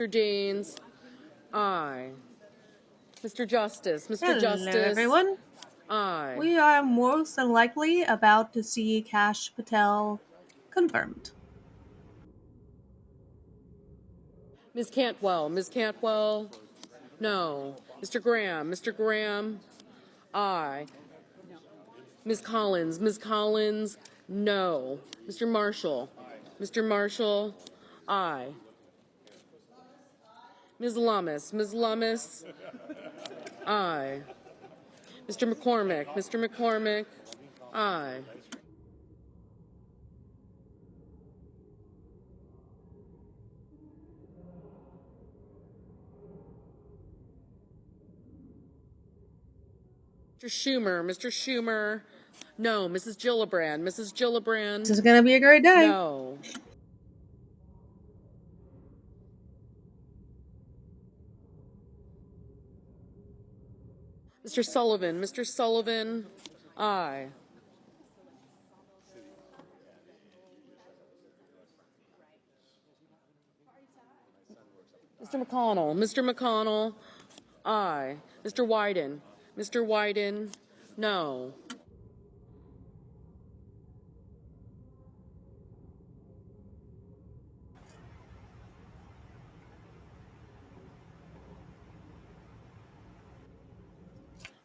Mr. Deans, aye. Mr. Justice, Mr. Hello, Justice, everyone. aye. We are most likely about to see Kash Patel confirmed. Ms. Cantwell, no. Mr. Graham, aye. Ms. Collins, no. Mr. Marshall, aye. Ms. Lummis, aye. Mr. McCormick, aye. Mr. Schumer, no. Mrs. Gillibrand, This is going to be a great day. no. Mr. Sullivan, aye. Mr. McConnell, aye. Mr. Wyden, no.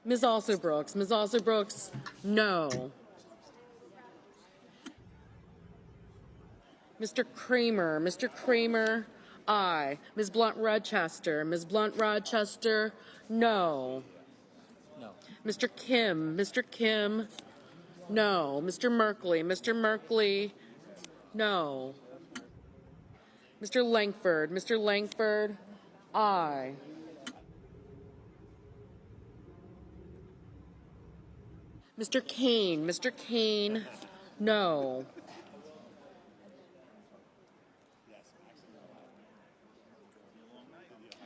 Ms. Alsobrooks, no. Mr. Kramer, aye. Ms. Blunt Rochester, no. Mr. Kim, no. Mr. Merkley, no. Mr. Langford, aye. Mr. Kane, no.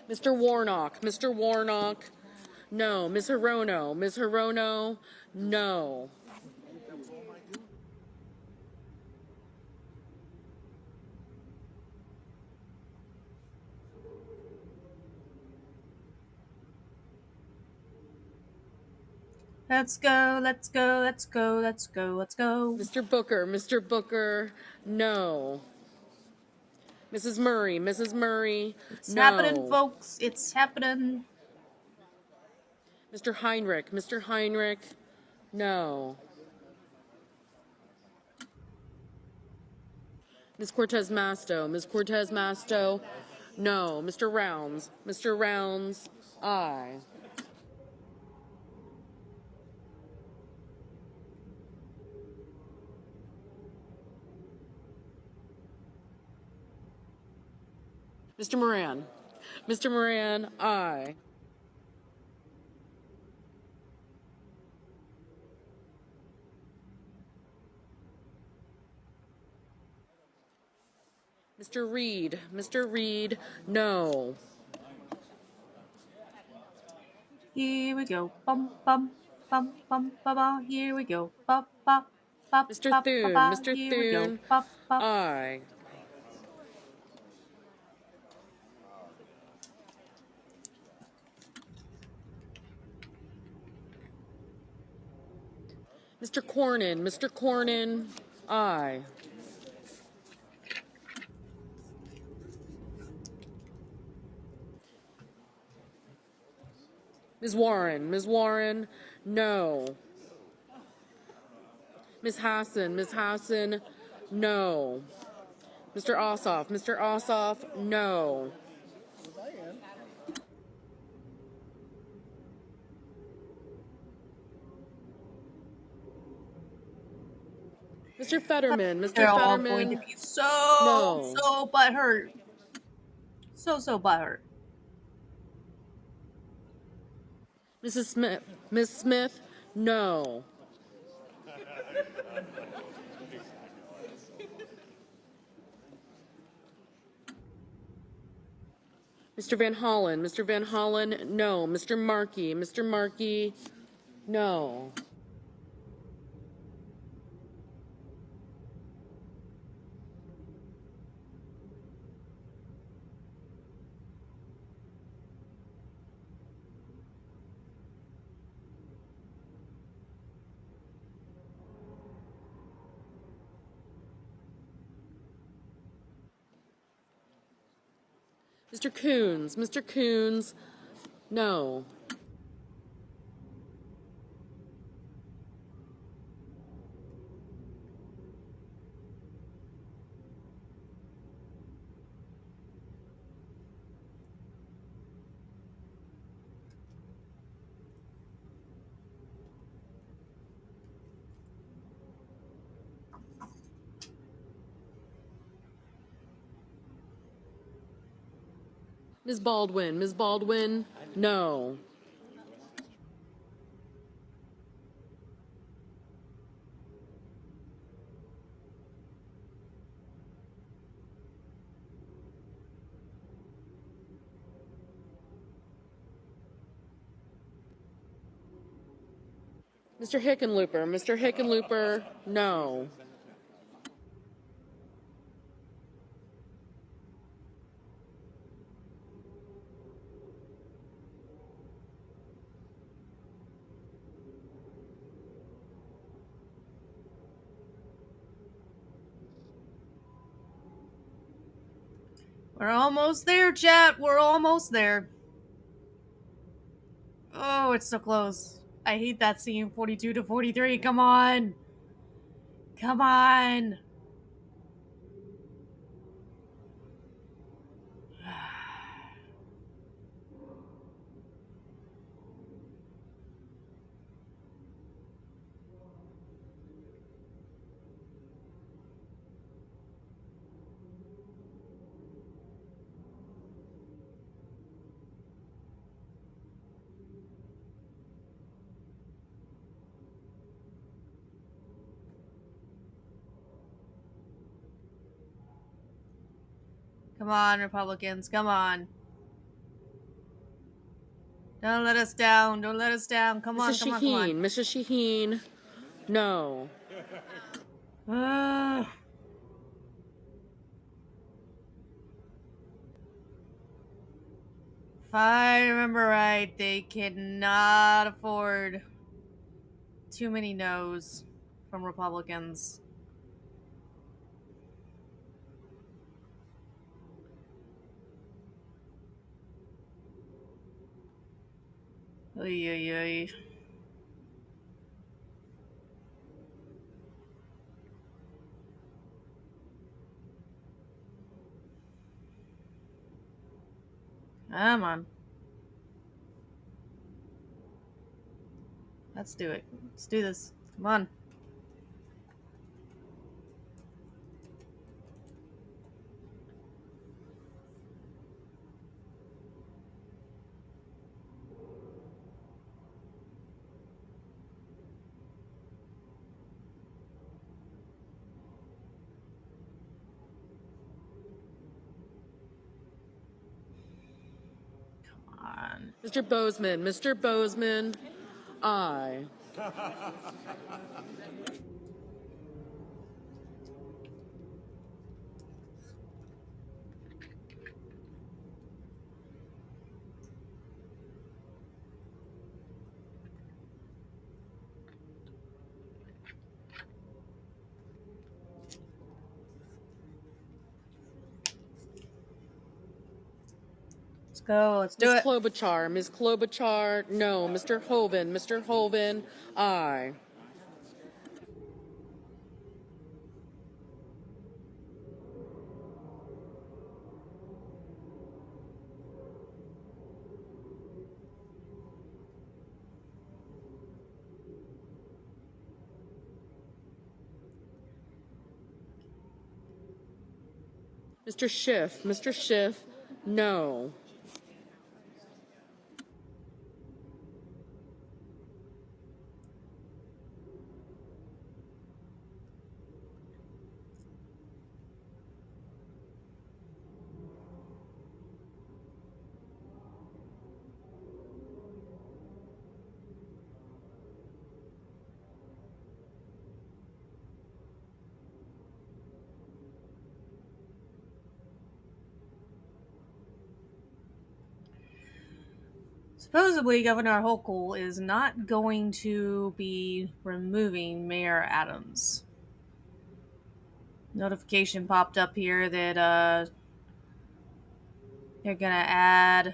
Mr. Warnock, no. Ms. Hirono, no. Let's go. Mr. Booker, no. Mrs. Murray, It's no. happening, folks. It's happening. Mr. Heinrich, no. Ms. Cortez Masto, no. Mr. Rounds, aye. Mr. Moran, aye. Mr. Reed, no. Here we go. Bum, bum, bum, bum, ba, ba. Here we go. Ba, ba, ba, Mr. ba, ba, ba. Here we go. Thune, Ba, ba. aye. Mr. Cornyn, aye. Ms. Warren, no. Ms. Hassan, no. Mr. Ossoff, no. Mr. Fetterman, They're all going to be so butthurt. So butthurt. Miss Smith, no. Mr. Van Hollen, no. Mr. Markey, no. Mr. Coons, Mr. Coons, no. Ms. Baldwin, no. Mr. Hickenlooper, no. We're almost there, chat. We're almost there. Oh, it's so close. I hate that scene. 42 to 43. Come on. Come on. Come on, Republicans. Come on. Don't let us down. Don't let us down. Come on, come on, come on. Mrs. Shaheen, no. If I remember right, they cannot afford too many no's from Republicans. Oy, oy, oy. Come on. Let's do it. Let's do this. Come on. Come on. Mr. Bozeman, aye. Let's go. Let's do it. Ms. Klobuchar, no. Mr. Hoven, aye. Mr. Schiff, no. Supposedly, Governor Hochul is not going to be removing Mayor Adams. Notification popped up here that They're gonna add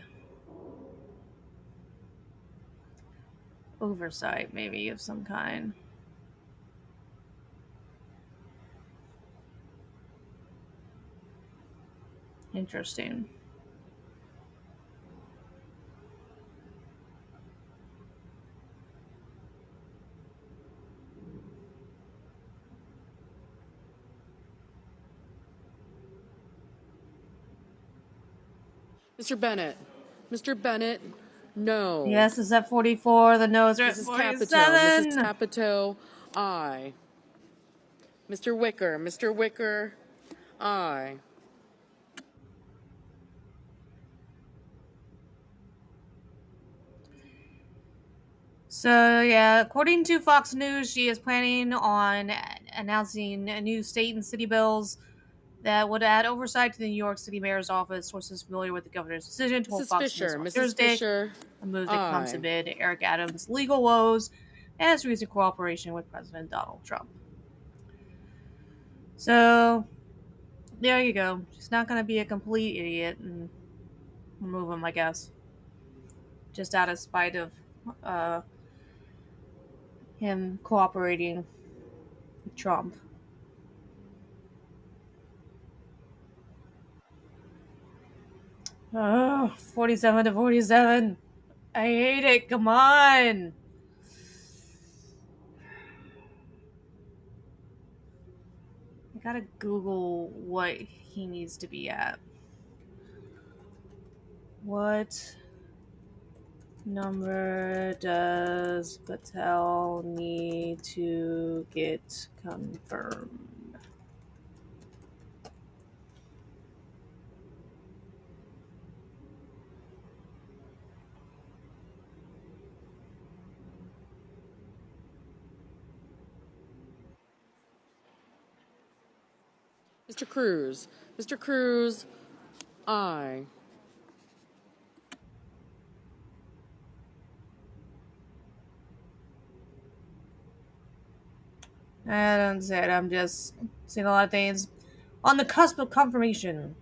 oversight, maybe, of some kind. Interesting. Mr. Bennett. Mr. Bennett, no. Yes is at 44. The no's are at Mrs. Capito. Mrs. 47. Capito, aye. Mr. Wicker. Mr. Wicker, aye. So, yeah, according to Fox News, she is planning on announcing new state and city bills that would add oversight to the New York City Mayor's office. Sources familiar with the governor's decision told Mrs. Fox News Fisher. on Mrs. Thursday Fisher, a move that comes aye. amid Eric Adams' legal woes and his recent cooperation with President Donald Trump. So, there you go. She's not going to be a complete idiot and remove him, I guess. Just out of spite of him cooperating with Trump. Oh, 47 to 47. I hate it. Come on. I gotta Google what he needs to be at. What number does Patel need to get confirmed? Mr. Cruz. Mr. Cruz, aye. I don't say it. I'm just seeing a lot of things on the cusp of confirmation.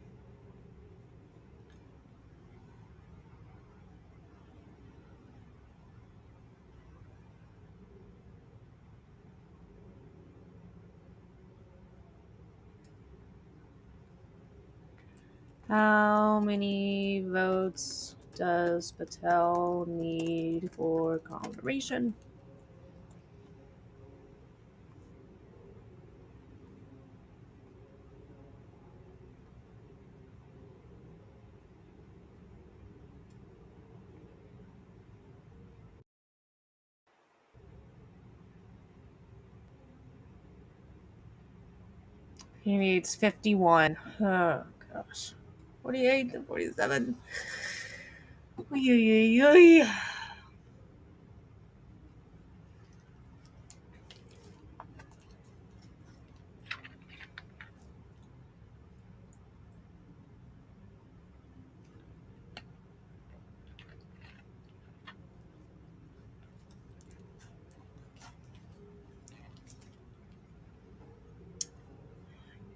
How many votes does Patel need for confirmation? He needs 51. Oh, gosh. 48 to 47. Oy, oy, oy, oy.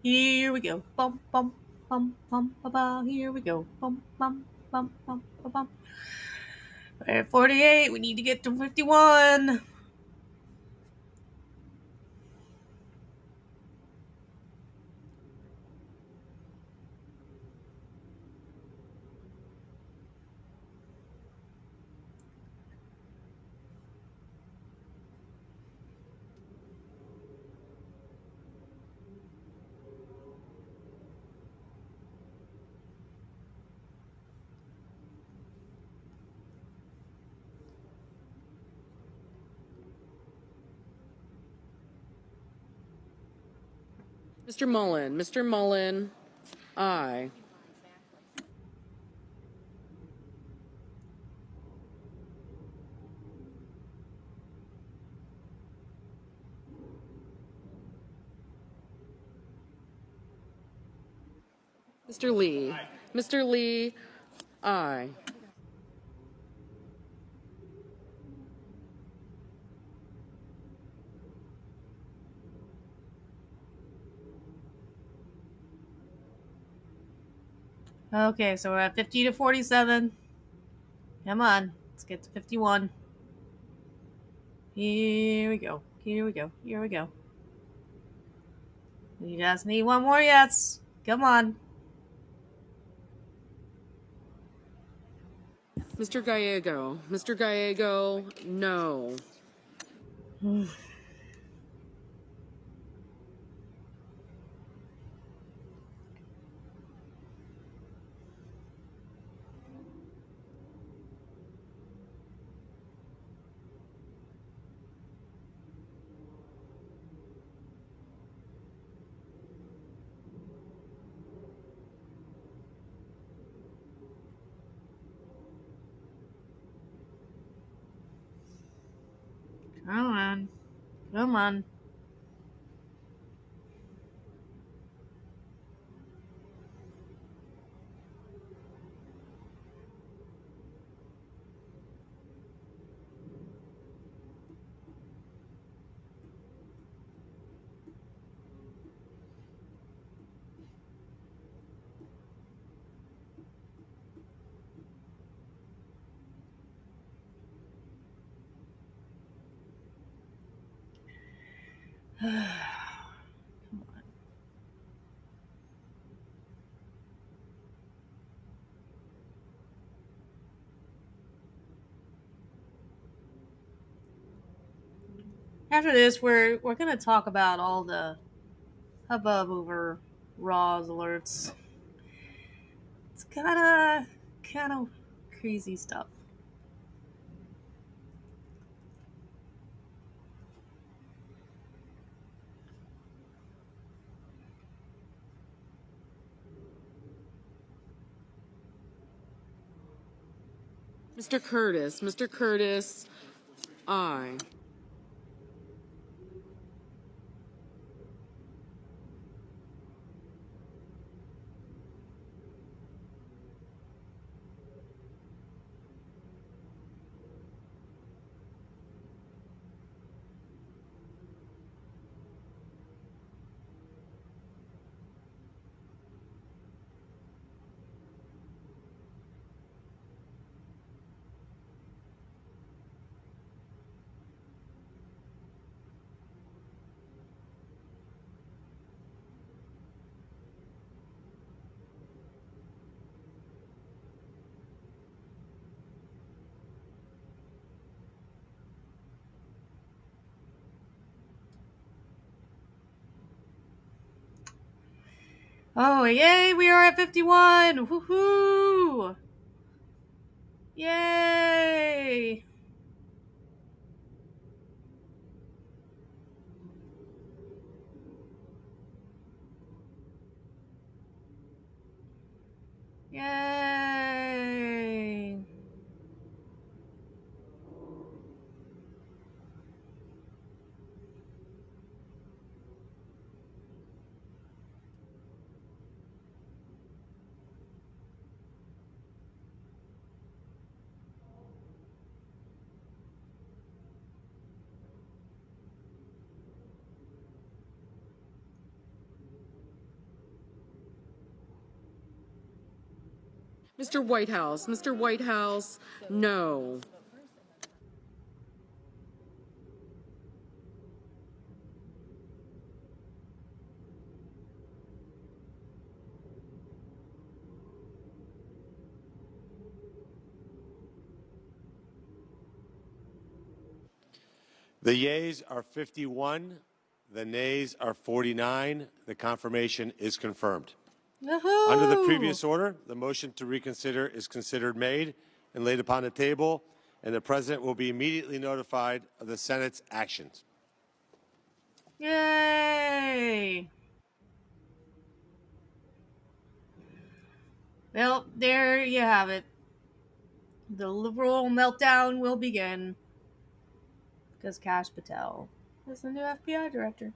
Here we go. Bum, bum, bum, bum, ba, ba. Here we go. Bum, bum, bum, bum, ba, bum. We're at 48. We need to get to 51. Mr. Mullen. Mr. Mullen, aye. Mr. Lee. Mr. Lee, aye. Okay, so we're at 50 to 47. Come on, let's get to 51. Here we go. Here we go. Here we go. You just need one more yes. Come on. Mr. Gallego. Mr. Gallego, no. Come on. Come on. Come on. After this, we're gonna talk about all the hubbub over Raw's alerts. It's kind of crazy stuff. Mr. Curtis. Mr. Curtis, aye. Oh, yay! We are at 51. Woohoo! Yay! Yay! Mr. Whitehouse. Mr. Whitehouse, no. The yeas are 51. The nays are 49. The confirmation is confirmed. Woohoo! Under the previous order, the motion to reconsider is considered made and laid upon the table, and the President will be immediately notified of the Senate's actions. Yay! Well, there you have it. The liberal meltdown will begin because Kash Patel is the new FBI director.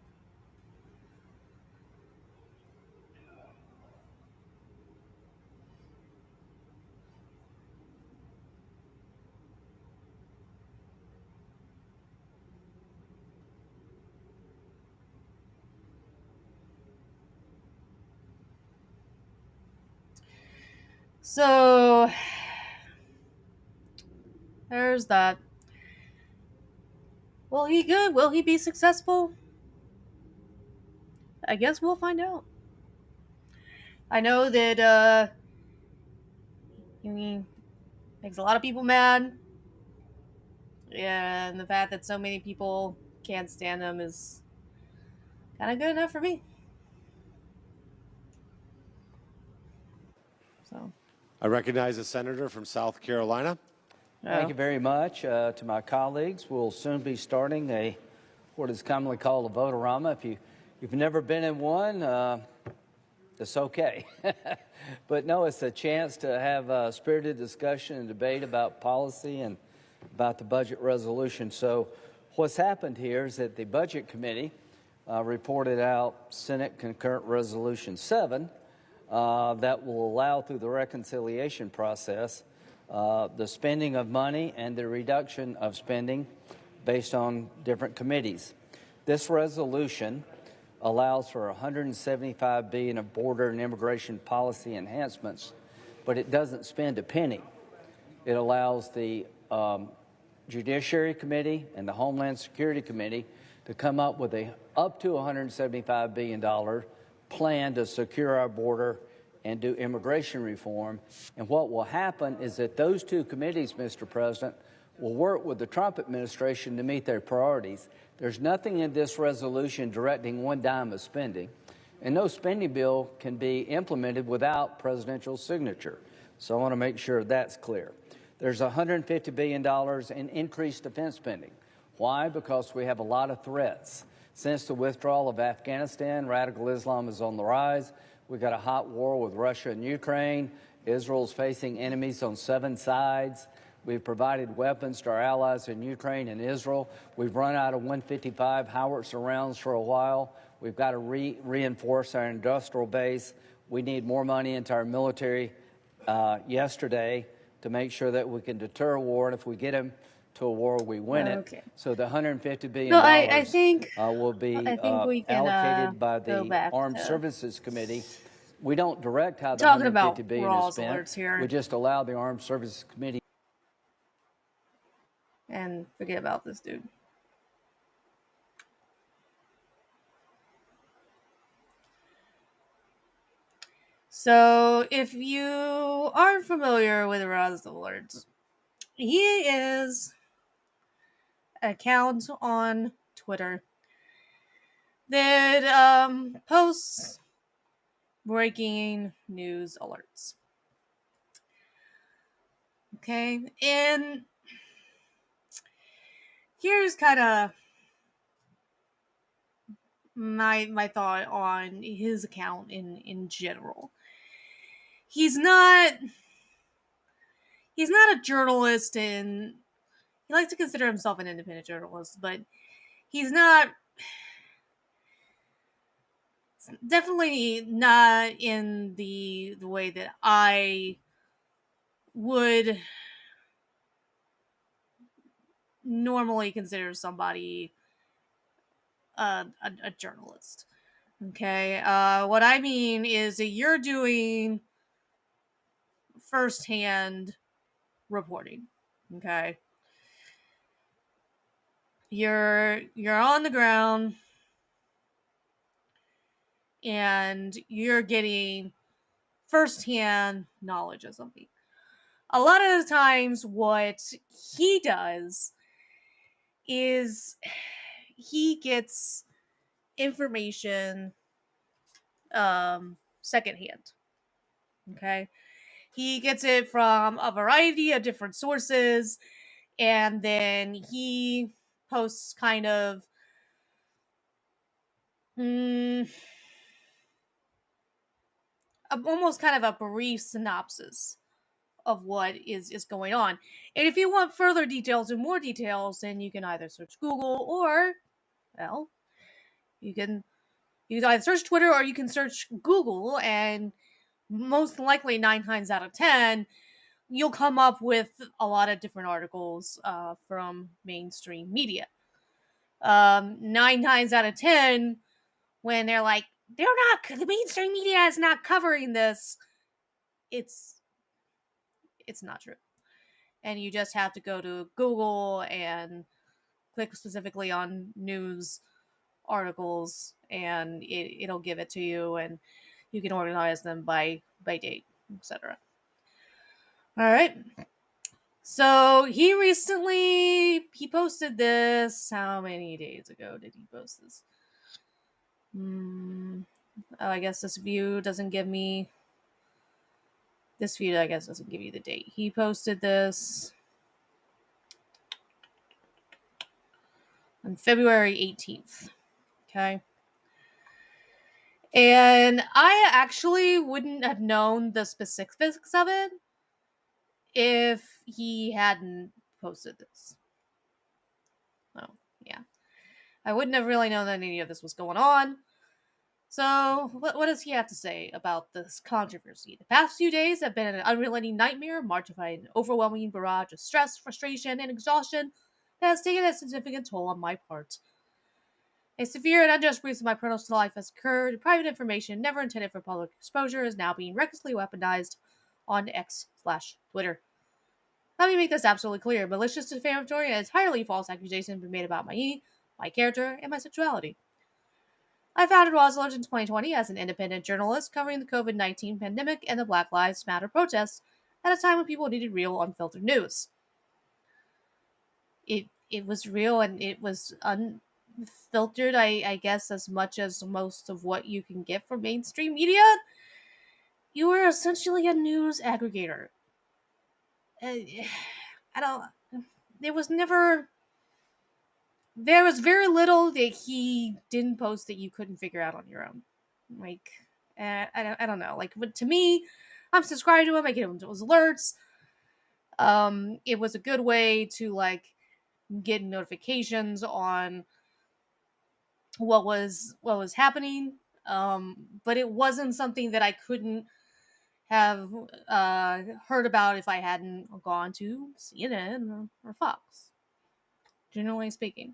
So there's that. Will he good? Will he be successful? I guess we'll find out. I know that he makes a lot of people mad. Yeah, and the fact that so many people can't stand him is kind of good enough for me. So, I recognize the senator from South Carolina. Thank you very much to my colleagues. We'll soon be starting what is commonly called a votorama. If you've never been in one, it's okay. But no, it's a chance to have a spirited discussion and debate about policy and about the budget resolution. So what's happened here is that the Budget Committee reported out Senate Concurrent Resolution 7 that will allow through the reconciliation process the spending of money and the reduction of spending based on different committees. This resolution allows for $175 billion of border and immigration policy enhancements, but it doesn't spend a penny. It allows the Judiciary Committee and the Homeland Security Committee to come up with up to $175 billion plan to secure our border and do immigration reform. And what will happen is that those two committees, Mr. President, will work with the Trump administration to meet their priorities. There's nothing in this resolution directing one dime of spending, and no spending bill can be implemented without presidential signature. So I want to make sure that's clear. There's $150 billion in increased defense spending. Why? Because we have a lot of threats. Since the withdrawal of Afghanistan, radical Islam is on the rise. We've got a hot war with Russia and Ukraine. Israel's facing enemies on 7 sides. We've provided weapons to our allies in Ukraine and Israel. We've run out of 155 howitzer rounds for a while. We've got to reinforce our industrial base. We need more money into our military yesterday to make sure that we can deter a war. And if we get them to a war, we win it. So the $150 billion I think will be we can, allocated by go the back Armed to Services Committee. We don't direct how the talking about $150 billion Rawls is spent. alerts here. We just allow the Armed Services Committee. And forget about this dude. So, if you aren't familiar with Rawls alerts, he is an account on Twitter that posts breaking news alerts. Okay, and here's kind of my thought on his account in general. He's not a journalist, and he likes to consider himself an independent journalist, but he's definitely not in the way that I would normally consider somebody a journalist. Okay, what I mean is that you're doing firsthand reporting. Okay, you're on the ground and you're getting firsthand knowledge of something. A lot of the times, what he does is he gets information secondhand. Okay, he gets it from a variety of different sources, and then he posts kind of almost kind of a brief synopsis of what is going on. And if you want further details and more details, then you can either search Google or, well, you can either search Twitter or you can search Google, and most likely 9 times out of 10, you'll come up with a lot of different articles from mainstream media. 9 times out of 10, when they're like, the mainstream media is not covering this, it's it's not true. And you just have to go to Google and click specifically on news articles, and it'll give it to you, and you can organize them by date, etc. All right. So he posted this. How many days ago did he post this? I guess this view doesn't give me. This view, I guess, doesn't give you the date. He posted this on February 18th. Okay. And I actually wouldn't have known the specifics of it if he hadn't posted this. Oh, yeah. I wouldn't have really known that any of this was going on. So, what does he have to say about this controversy? The past few days have been an unrelenting nightmare, marked by an overwhelming barrage of stress, frustration, and exhaustion that has taken a significant toll on my part. A severe and unjust breach of my personal life has occurred. Private information never intended for public exposure is now being recklessly weaponized on X/Twitter. Let me make this absolutely clear. Malicious, defamatory, and entirely false accusations have been made about my character, and my sexuality. I founded Rosalind in 2020 as an independent journalist covering the COVID-19 pandemic and the Black Lives Matter protests at a time when people needed real, unfiltered news. It was real and it was unfiltered, I guess, as much as most of what you can get from mainstream media. You were essentially a news aggregator. I don't. There was never. There was very little that he didn't post that you couldn't figure out on your own. Like, I don't know. Like, but to me, I'm subscribed to him. I get him those alerts. It was a good way to like get notifications on what was happening. But it wasn't something that I couldn't have heard about if I hadn't gone to CNN or Fox. Generally speaking.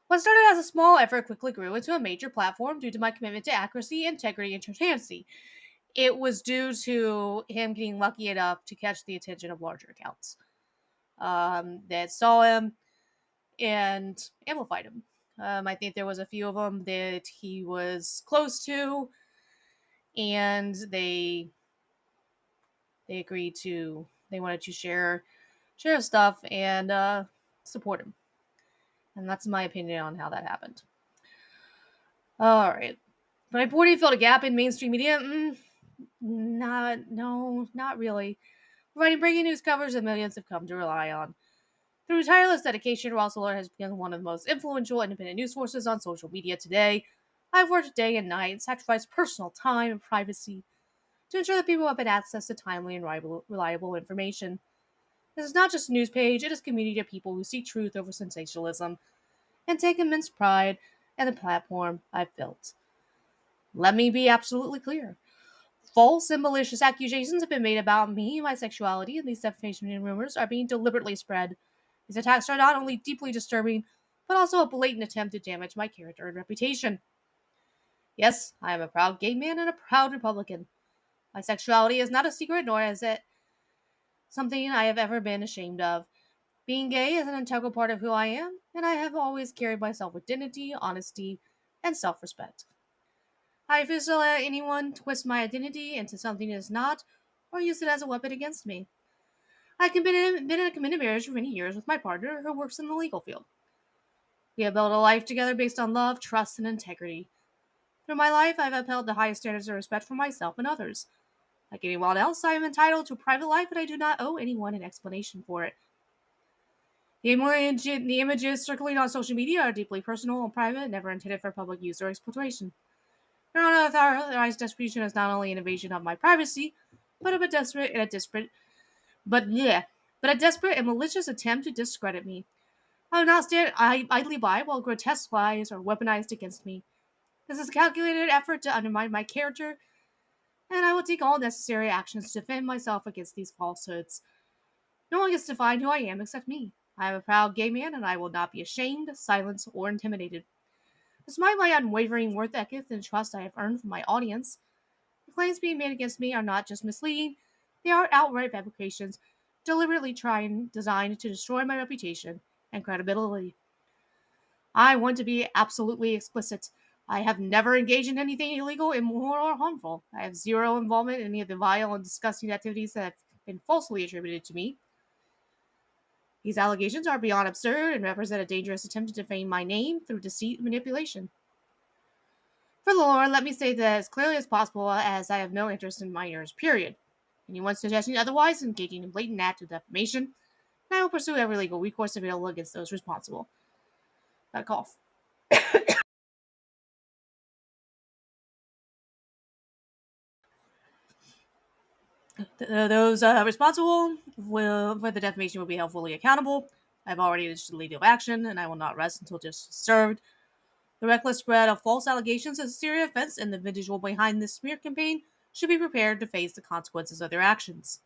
What started as a small effort quickly grew into a major platform due to my commitment to accuracy, integrity, and transparency. It was due to him getting lucky enough to catch the attention of larger accounts that saw him and amplified him. I think there was a few of them that he was close to, and they agreed to. They wanted to share stuff and support him. And that's my opinion on how that happened. All right. My reporting filled a gap in mainstream media. Not really. Providing breaking news coverage that millions have come to rely on. Through tireless dedication, Ross Alert has become one of the most influential independent news sources on social media today. I've worked day and night and sacrificed personal time and privacy to ensure that people have had access to timely and reliable information. This is not just a news page, it is a community of people who seek truth over sensationalism and take immense pride in the platform I've built. Let me be absolutely clear. False and malicious accusations have been made about me, my sexuality, and these defamation rumors are being deliberately spread. These attacks are not only deeply disturbing, but also a blatant attempt to damage my character and reputation. Yes, I am a proud gay man and a proud Republican. My sexuality is not a secret, nor is it something I have ever been ashamed of. Being gay is an integral part of who I am, and I have always carried myself with dignity, honesty, and self-respect. I refuse to let anyone twist my identity into something it is not, or use it as a weapon against me. I've been in a committed marriage for many years with my partner who works in the legal field. We have built a life together based on love, trust, and integrity. Through my life, I've upheld the highest standards of respect for myself and others. Like anyone else, I am entitled to a private life, but I do not owe anyone an explanation for it. The images circulating on social media are deeply personal and private, never intended for public use or exploitation. Their unauthorized distribution is not only an invasion of my privacy, but a desperate and malicious attempt to discredit me. I will not stand idly by while grotesque lies are weaponized against me. This is a calculated effort to undermine my character, and I will take all necessary actions to defend myself against these falsehoods. No one gets to define who I am except me. I am a proud gay man, and I will not be ashamed, silenced, or intimidated. Despite my unwavering work ethic and trust I have earned from my audience, the claims being made against me are not just misleading, They are outright fabrications, deliberately designed to destroy my reputation and credibility. I want to be absolutely explicit. I have never engaged in anything illegal, immoral, or harmful. I have zero involvement in any of the vile and disgusting activities that have been falsely attributed to me. These allegations are beyond absurd and represent a dangerous attempt to defame my name through deceit and manipulation. For the Lord, let me say that as clearly as possible, as I have no interest in minors, period. Anyone suggesting otherwise is engaging in blatant act of defamation, and I will pursue every legal recourse available against those responsible. Got a cough. Those responsible for the defamation will be held fully accountable. I've already initiated legal action, and I will not rest until justice is served. The reckless spread of false allegations is a serious offense, and the individual behind this smear campaign should be prepared to face the consequences of their actions.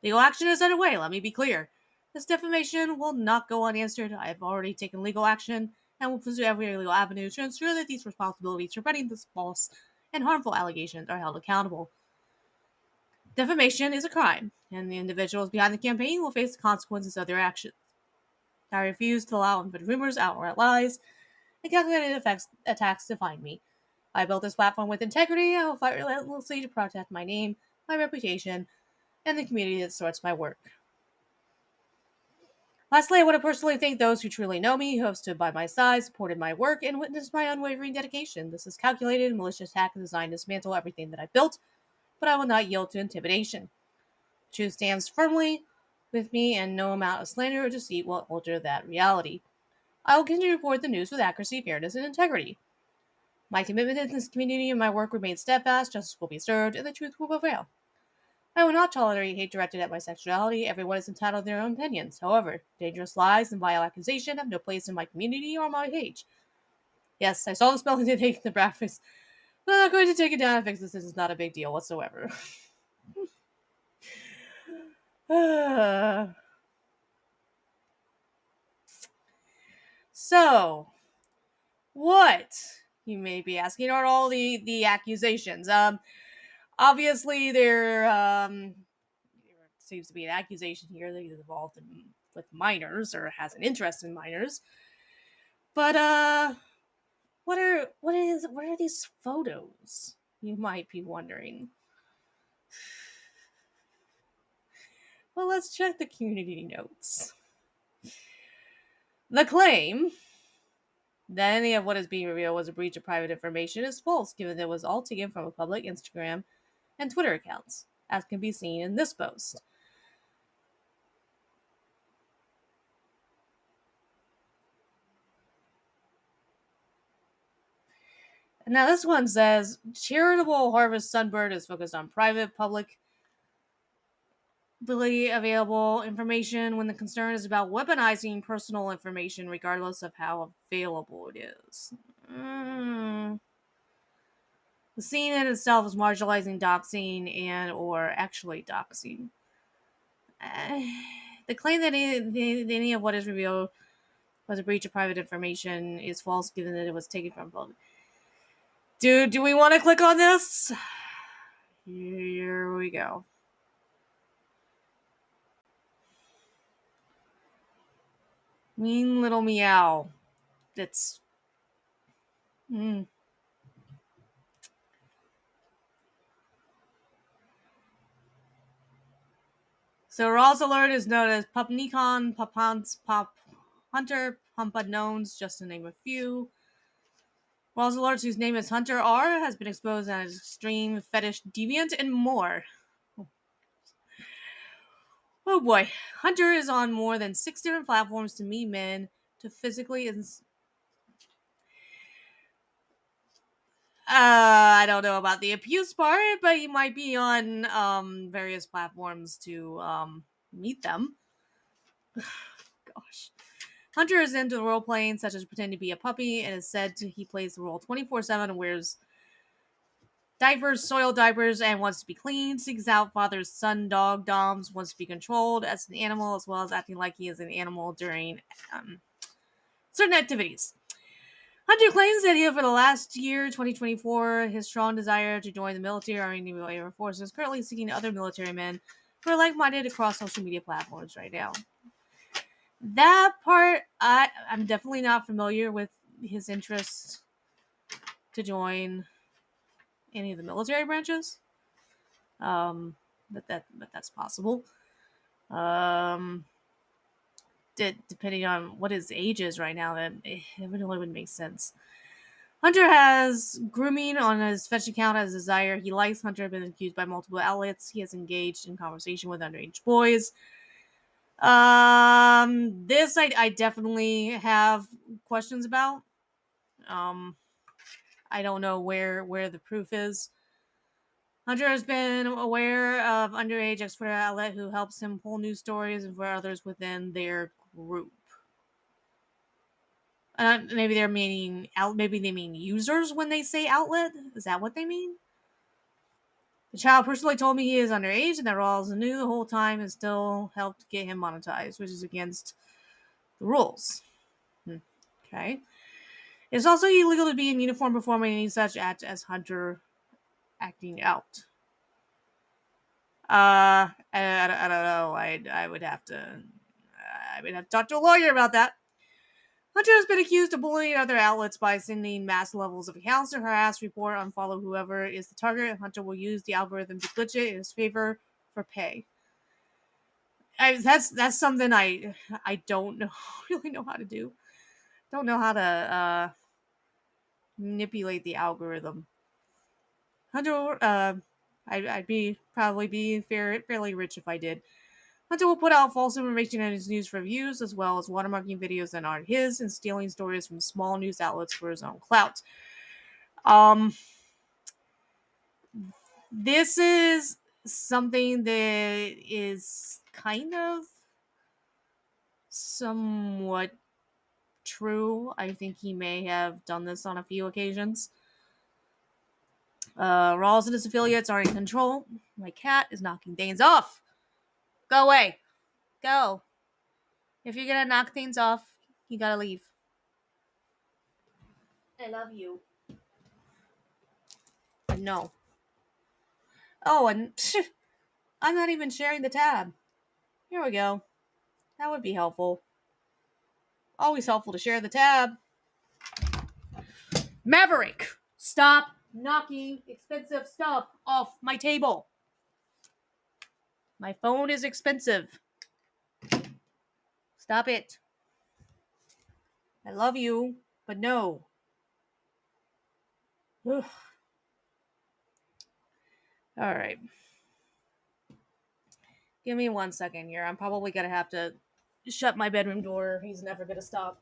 Legal action is underway, let me be clear. This defamation will not go unanswered. I have already taken legal action and will pursue every legal avenue to ensure that these responsibilities for spreading this false and harmful allegations are held accountable. Defamation is a crime, and the individuals behind the campaign will face the consequences of their actions. I refuse to allow unfounded rumors, outright lies, and calculated attacks to define me. I built this platform with integrity. I will fight relentlessly to protect my name, my reputation, and the community that supports my work. Lastly, I want to personally thank those who truly know me, who have stood by my side, supported my work, and witnessed my unwavering dedication. This is calculated and malicious attack designed to dismantle everything that I built, but I will not yield to intimidation. Truth stands firmly with me, and no amount of slander or deceit will alter that reality. I will continue to report the news with accuracy, fairness, and integrity. My commitment to this community and my work remains steadfast, justice will be served, and the truth will prevail. I will not tolerate hate directed at my sexuality. Everyone is entitled to their own opinions. However, dangerous lies and vile accusation have no place in my community or my page. Yes, I saw the spelling did hate the graphics, but I'm not going to take it down and fix this. This is not a big deal whatsoever. So, what, you may be asking, are all the accusations? Obviously, there seems to be an accusation here that he's involved with minors or has an interest in minors. But what are these photos? You might be wondering. Well, let's check the community notes. The claim that any of what is being revealed was a breach of private information is false, given that it was all taken from a public Instagram and Twitter accounts, as can be seen in this post. Now, this one says Charitable Harvest Sunbird is focused on private, publicly available information when the concern is about weaponizing personal information, regardless of how available it is. The scene in itself is marginalizing doxing or actually doxing. The claim that any of what is revealed was a breach of private information is false, given that it was taken from public. Dude, do we want to click on this? Here we go. Mean little meow. That's... So Raw's alert is known as Pupnikon, Papants, Pop Hunter, Pumpadnones, just to name a few. Raw's alert, whose name is Hunter R, has been exposed as extreme fetish deviant and more. Oh boy. Hunter is on more than 6 different platforms to meet men, to physically I don't know about the abuse part, but he might be on various platforms to meet them. Gosh. Hunter is into role playing, such as pretending to be a puppy, and is said he plays the role 24/7 and wears diapers, soiled diapers, and wants to be clean, seeks out father's son dog doms, wants to be controlled as an animal, as well as acting like he is an animal during certain activities. Hunter claims that for the last year, 2024, his strong desire to join the military or any air force is currently seeking other military men who are like-minded across social media platforms right now. That part, I'm definitely not familiar with his interest to join any of the military branches. But that's possible. Depending on what his age is right now, that it really wouldn't make sense. Hunter has grooming on his fetch account as desire. He likes Hunter, been accused by multiple outlets. He has engaged in conversation with underage boys. This I definitely have questions about. I don't know where the proof is. Hunter has been aware of underage expert outlet who helps him pull news stories and for others within their group. Maybe they're meaning out. Maybe they mean users when they say outlet. Is that what they mean? The child personally told me he is underage and that Rawls knew the whole time and still helped get him monetized, which is against the rules. Okay. It's also illegal to be in uniform performing any such act as Hunter acting out. I don't know. I would have to talk to a lawyer about that. Hunter has been accused of bullying other outlets by sending mass levels of accounts to harass, report, unfollow whoever is the target. Hunter will use the algorithm to glitch it in his favor for pay. That's something I don't really know how to do. Don't know how to manipulate the algorithm. Hunter, I'd probably be fairly rich if I did. Hunter will put out false information in his news for views, as well as watermarking videos that aren't his and stealing stories from small news outlets for his own clout. This is something that is kind of somewhat true. I think he may have done this on a few occasions. Rawls and his affiliates are in control. My cat is knocking things off. Go away. Go. If you're gonna knock things off, you gotta leave. I love you. No. Oh, and I'm not even sharing the tab. Here we go. That would be helpful. Always helpful to share the tab. Maverick, stop knocking expensive stuff off my table. My phone is expensive. Stop it. I love you, but no. Ugh. All right. Give me 1 second here. I'm probably going to have to shut my bedroom door. He's never going to stop.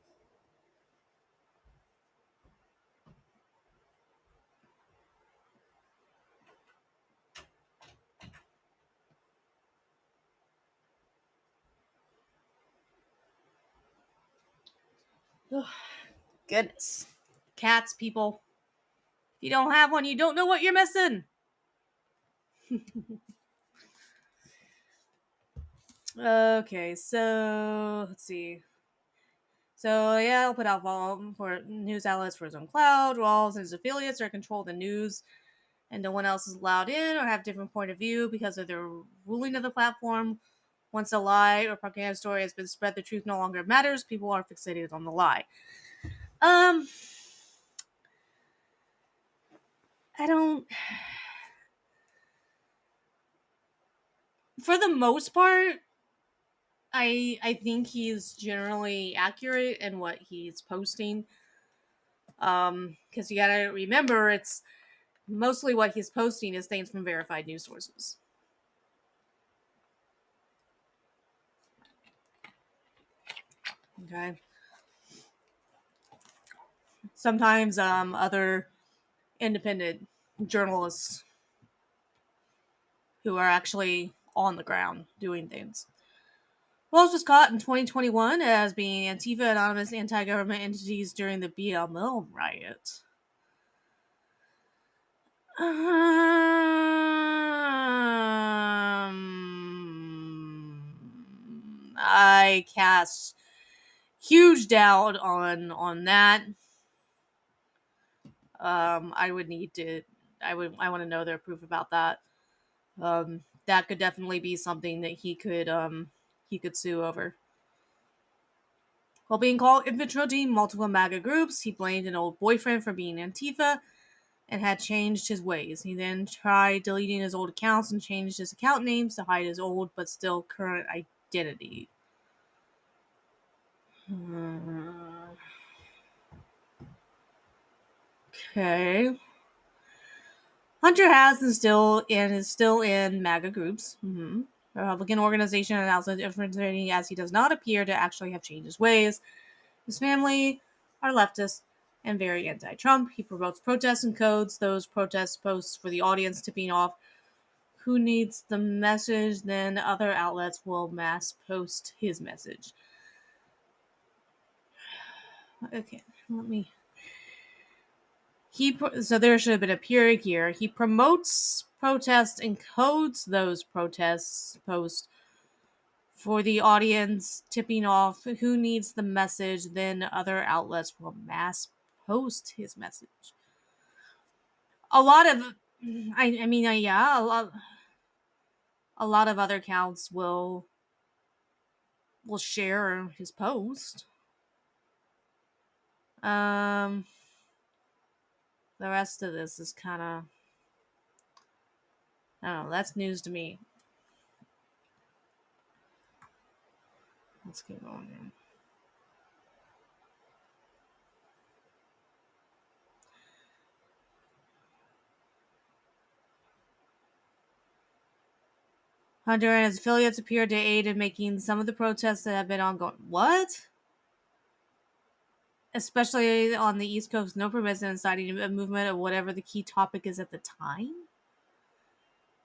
Ugh. Goodness. Cats, people. If you don't have one, you don't know what you're missing. Okay, so let's see. So yeah, I'll put out volume for news outlets for his own cloud. Rawls and his affiliates are control the news, and no one else is allowed in or have different point of view because of their ruling of the platform. Once a lie or propaganda story has been spread, the truth no longer matters. People are fixated on the lie. I don't. For the most part, I think he's generally accurate in what he's posting. Because you gotta remember, it's mostly what he's posting is things from verified news sources. Okay. Sometimes other independent journalists who are actually on the ground doing things. Wells was caught in 2021 as being Antifa anonymous anti-government entities during the BLM riot. I cast huge doubt on that. I would need to. I want to know their proof about that. That could definitely be something that he could sue over. While being called infiltrating multiple MAGA groups, he blamed an old boyfriend for being Antifa and had changed his ways. He then tried deleting his old accounts and changed his account names to hide his old but still current identity. Okay. Hunter has is still in MAGA groups. The Republican organization announced infiltrating as he does not appear to actually have changed his ways. His family are leftist and very anti-Trump. He promotes protests and codes those protest posts for the audience, tipping off who needs the message. Then other outlets will mass post his message. Okay, let me. So there should have been a period here. He promotes protests and codes those protests posts for the audience, tipping off who needs the message. Then other outlets will mass post his message. A lot of, a lot of other accounts will share his post. The rest of this is kind of, I don't know, that's news to me. Let's keep going here. Hunter and his affiliates appeared to aid in making some of the protests that have been ongoing. What? Especially on the East Coast, no permits and inciting a movement of whatever the key topic is at the time.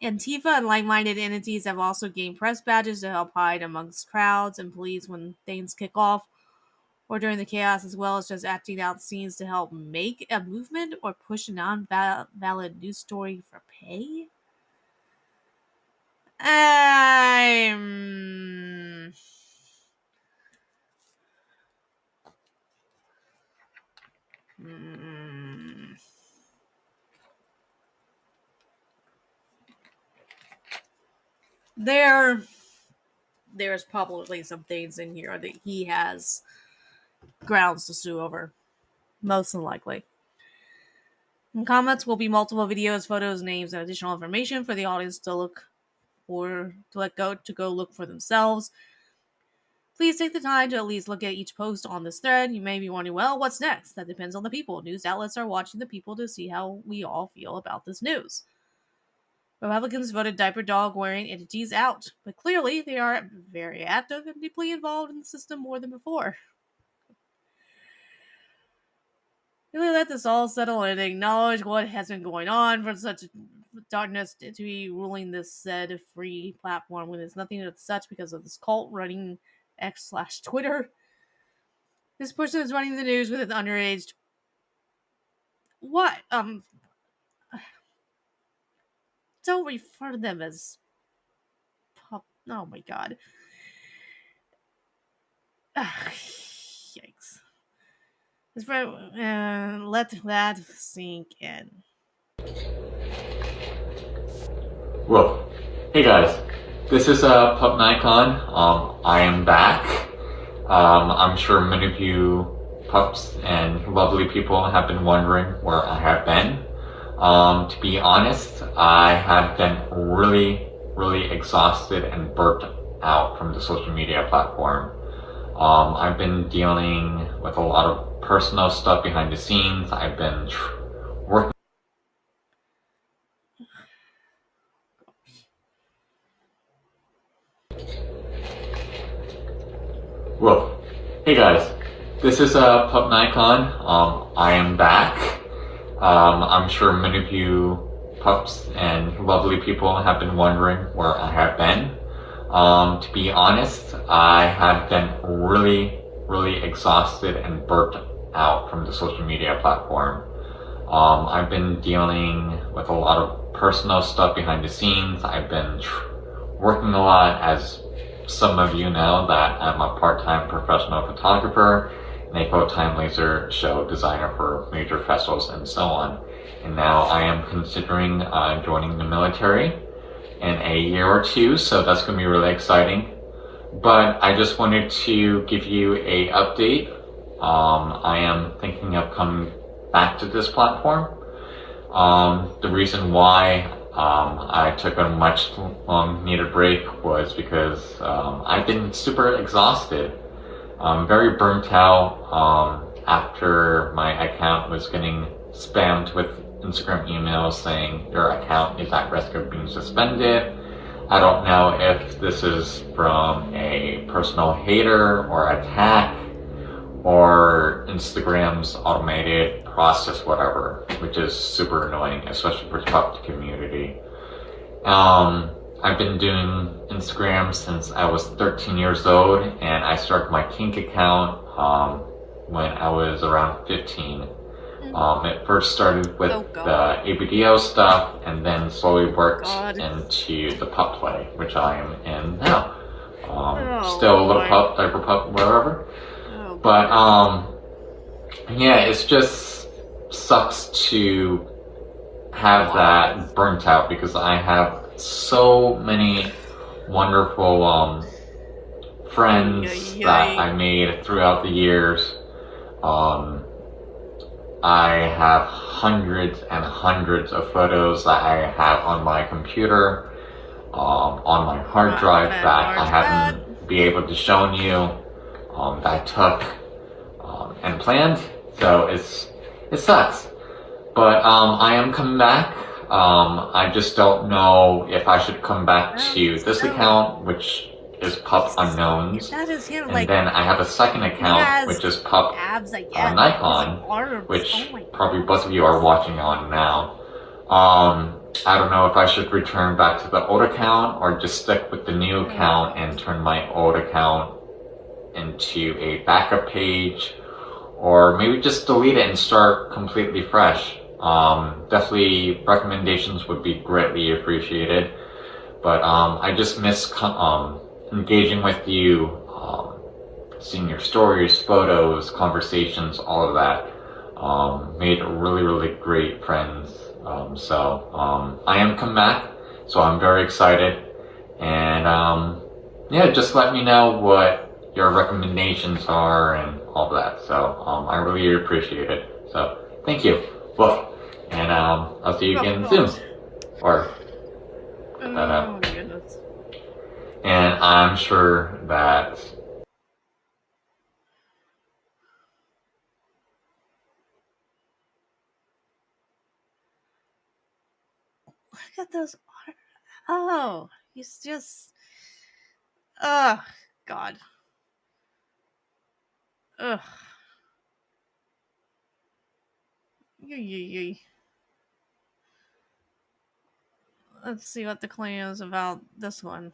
Antifa and like-minded entities have also gained press badges to help hide amongst crowds and police when things kick off or during the chaos, as well as just acting out scenes to help make a movement or push a non-valid news story for pay. There's probably some things in here that he has grounds to sue over, most likely. In comments will be multiple videos, photos, names, and additional information for the audience to go look for themselves. Please take the time to at least look at each post on this thread. You may be wondering, well, what's next? That depends on the people. News outlets are watching the people to see how we all feel about this news. Republicans voted diaper dog wearing entities out, but clearly they are very active and deeply involved in the system more than before. Really let this all settle and acknowledge what has been going on for such darkness to be ruling this said free platform when there's nothing of such because of this cult running X/Twitter. This person is running the news with an underage. What? Don't refer to them as pup. Oh my god. Yikes. Let that sink in. Whoa. Hey guys, this is Pup Nikon. I am back. I'm sure many of you pups and lovely people have been wondering where I have been. To be honest, I have been really, really exhausted and burnt out from the social media platform. I've been dealing with a lot of personal stuff behind the scenes. I've been working. Whoa. Hey guys, this is Pup Nikon. I am back. I'm sure many of you pups and lovely people have been wondering where I have been. To be honest, I have been really, really exhausted and burnt out from the social media platform. I've been dealing with a lot of personal stuff behind the scenes. I've been working a lot, as some of you know, that I'm a part-time professional photographer, and a full-time laser show designer for major festivals and so on. And now I am considering joining the military in a year or two, so that's going to be really exciting. But I just wanted to give you a update. I am thinking of coming back to this platform. The reason why I took a much long needed break was because I've been super exhausted. Very burnt out after my account was getting spammed with Instagram emails saying your account is at risk of being suspended. I don't know if this is from a personal hater or attack or Instagram's automated process, whatever, which is super annoying, especially for the pup community. I've been doing Instagram since I was 13 years old, and I started my kink account when I was around 15. It first started with the ABDO stuff, and then slowly worked into the pup play, which I am in now. Still a little pup, diaper pup, whatever. But yeah, it's just sucks to have that burnt out because I have so many wonderful friends that I made throughout the years. I have hundreds and hundreds of photos that I have on my computer, on my hard drive that I haven't been able to show you, that I took and planned. So it sucks. But I am coming back. I just don't know if I should come back to this account, which is Pup Unknowns, and then I have a second account, which is Pup Nikon, which probably both of you are watching on now. I don't know if I should return back to the old account or just stick with the new account and turn my old account into a backup page, or maybe just delete it and start completely fresh. Definitely recommendations would be greatly appreciated. But I just miss engaging with you, seeing your stories, photos, conversations, all of that. Made really, really great friends. So I am coming back, so I'm very excited. And yeah, just let me know what your recommendations are and all that. So I really appreciate it. So thank you. Woof. And I'll see you again soon. Or oh my goodness. and I'm sure that Look at those. Oh, he's just. Oh, God. Ugh. Yee. Let's see what the claim is about this one.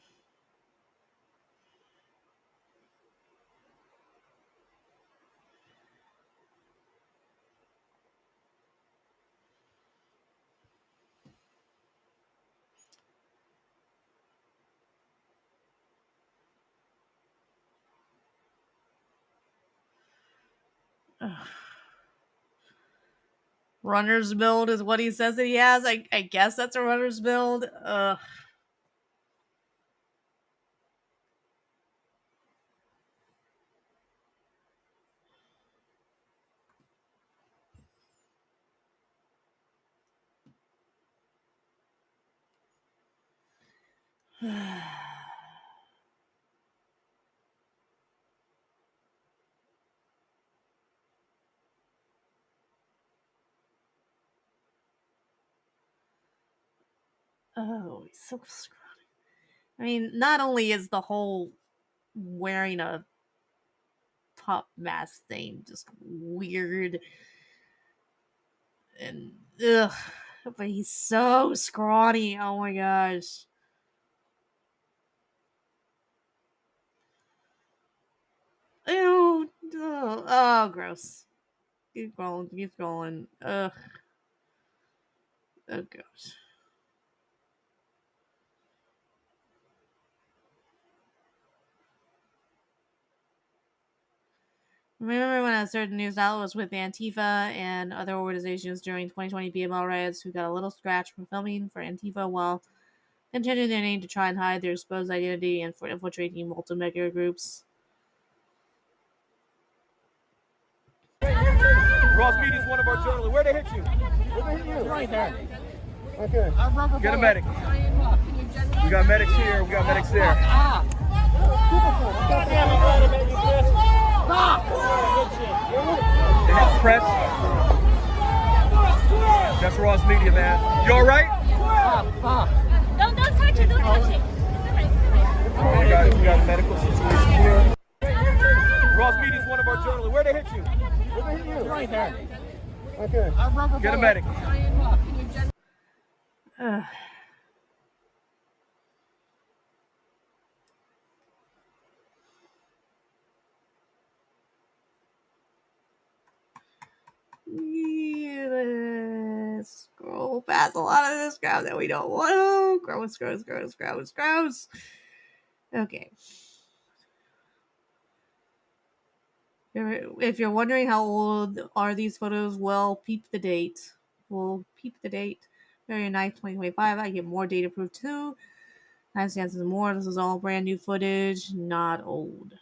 Ugh. Runner's build is what he says that he has. I guess that's a runner's build. Ugh. Oh, he's so scrawny. I mean, not only is the whole wearing a top mask thing just weird and ugh, but he's so scrawny. Oh my gosh. Ew. Oh, gross. Keep going. Ugh. Oh gosh. Remember when a certain news outlet was with Antifa and other organizations during 2020 BML riots who got a little scratch from filming for Antifa while continuing their name to try and hide their exposed identity and for infiltrating multi-mega groups? Ross Mead is one of our journalists. Where'd they hit you? Where'd they hit you? Right here. Okay. Get a medic. We got medics here. We got medics there. They hit press. That's Ross Media, man. You all right? Don't touch it. Don't touch it. We got a medical situation here. Ross Mead is one of our journalists. Where'd they hit you? Where'd they hit you? Right here. Okay. Get a medic. Let's scroll past a lot of this crap that we don't want to. Gross. Okay. If you're wondering how old are these photos, well, peep the date. February 9th, 2025. I get more data proof too. 9 cents and more. This is all brand new footage, not old.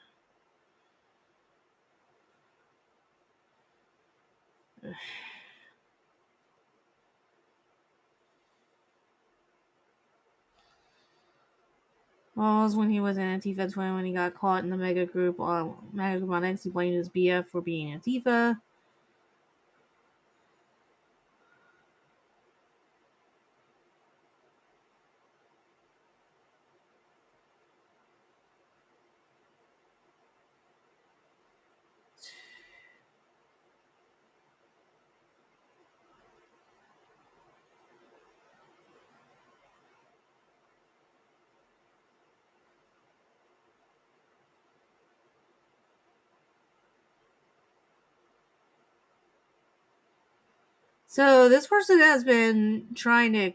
Well, it was when he was in Antifa 20 when he got caught in the mega group on X. He blamed his BF for being Antifa. So this person has been trying to,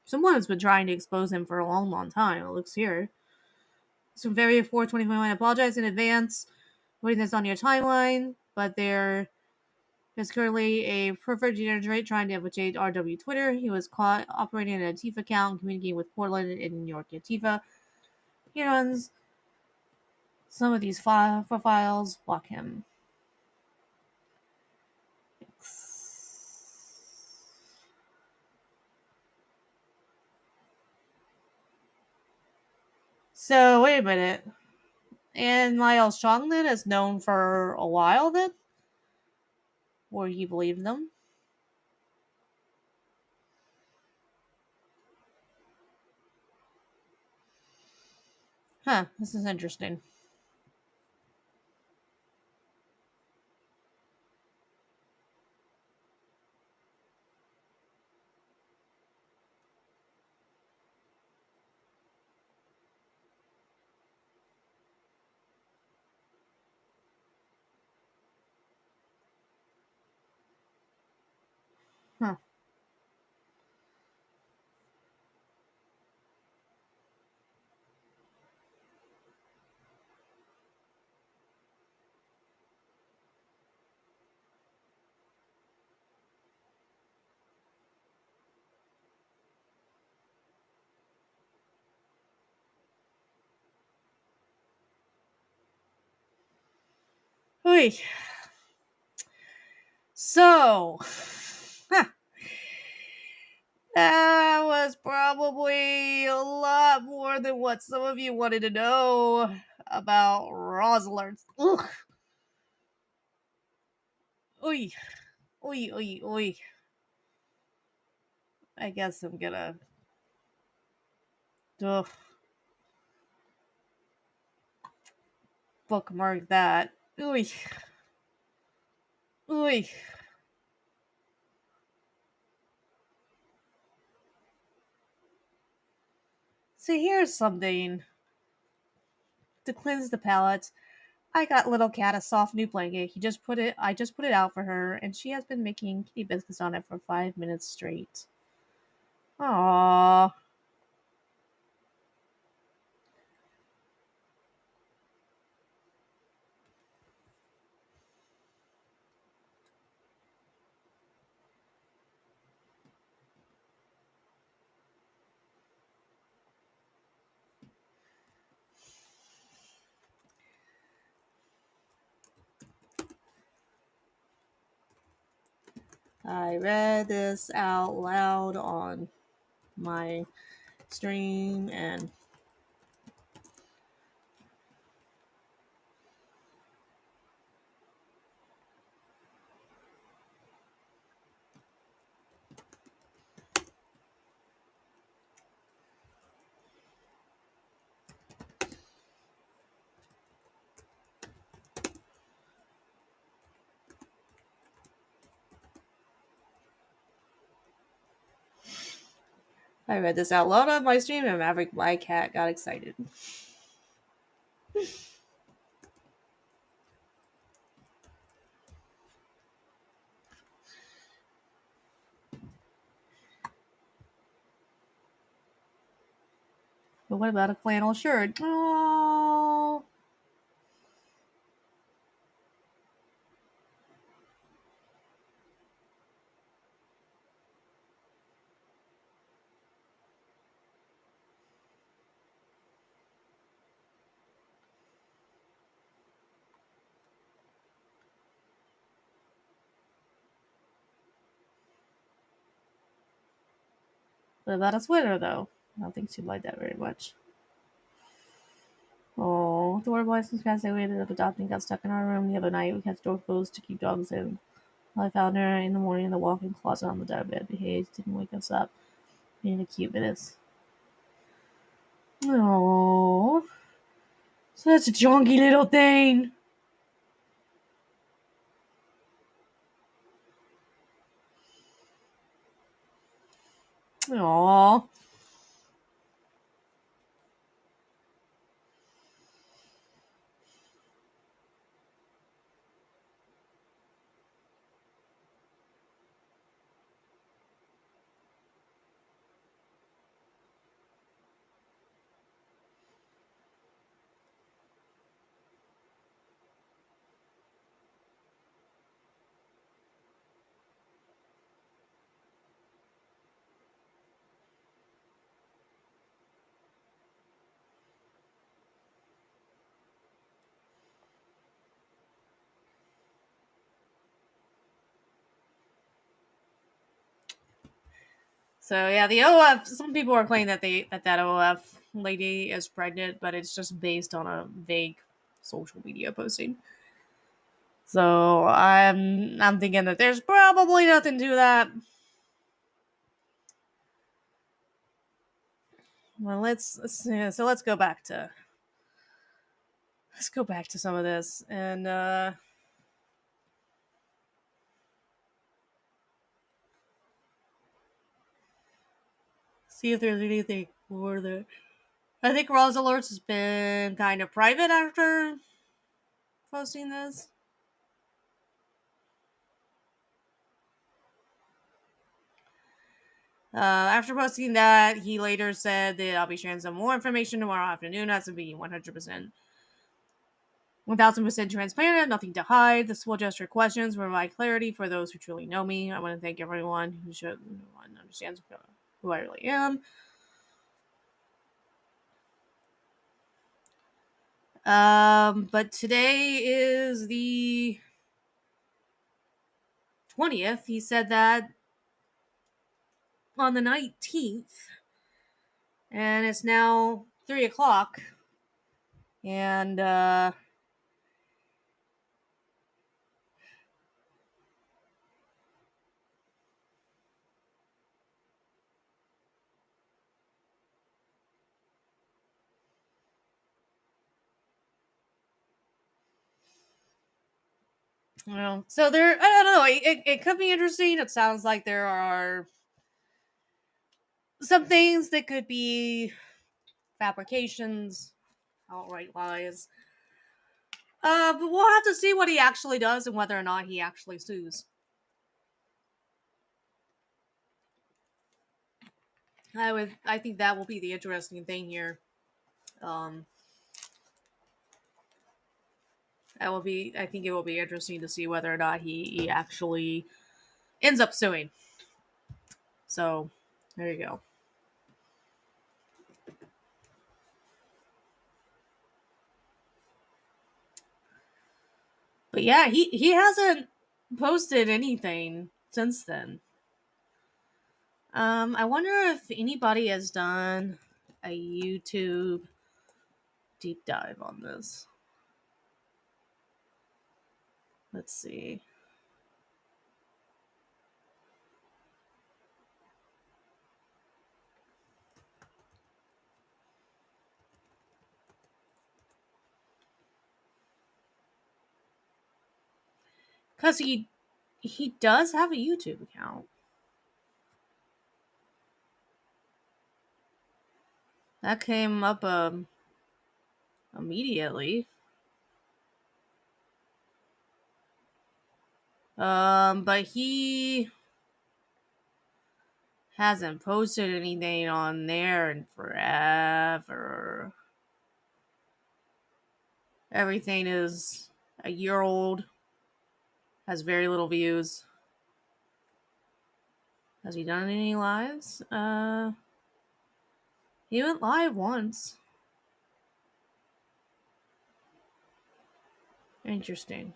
someone has been trying to expose him for a long time. It looks here. So February 4, 2021. I apologize in advance putting this on your timeline, but there is currently a pervert degenerate trying to infiltrate RW Twitter. He was caught operating an Antifa account and communicating with Portland and New York Antifa. He runs some of these profiles. Block him. So, wait a minute. And Lyle Strong then is known for a while then? Or you believe them? Huh, this is interesting. Huh. Oy. So, that was probably a lot more than what some of you wanted to know about Rosler. Ugh. Oy. Oy. I guess I'm gonna. Ugh. Bookmark that. Oy. So here's something to cleanse the palate. I got little cat a soft new blanket. I just put it out for her, and she has been making kitty biscuits on it for 5 minutes straight. Aww. I read this out loud on my stream, and I read this out loud on my stream, and Maverick, my cat, got excited. But what about a flannel shirt? Oh. What about a sweater, though? I don't think she'd like that very much. Oh, the boy since we ended up adopting got stuck in our room the other night. We kept the door closed to keep dogs in. I found her in the morning in the walk-in closet on the bed. Behaved, didn't wake us up. Being a cute minutes. Oh, such a chunky little thing. Aww. So yeah, the OF. Some people are claiming that OF lady is pregnant, but it's just based on a vague social media posting. So I'm thinking that there's probably nothing to that. Well, let's go back to some of this and see if there's anything more there. I think Roz Alerts has been kind of private after posting this. After posting that, he later said that I'll be sharing some more information tomorrow afternoon. That's to be 100%, 1000% transparent, nothing to hide. This will just your questions provide clarity for those who truly know me. I want to thank everyone who understands who I really am. But today is the 20th. He said that on the 19th, and it's now 3 o'clock. And well, so there, I don't know. It could be interesting. It sounds like there are some things that could be fabrications, outright lies. But we'll have to see what he actually does and whether or not he actually sues. I think that will be the interesting thing here. I think it will be interesting to see whether or not he actually ends up suing. So, there you go. But yeah, he hasn't posted anything since then. I wonder if anybody has done a YouTube deep dive on this. Let's see. Because he does have a YouTube account. That came up immediately. But he hasn't posted anything on there in forever. Everything is a year old. Has very little views. Has he done any lives? He went live once. Interesting.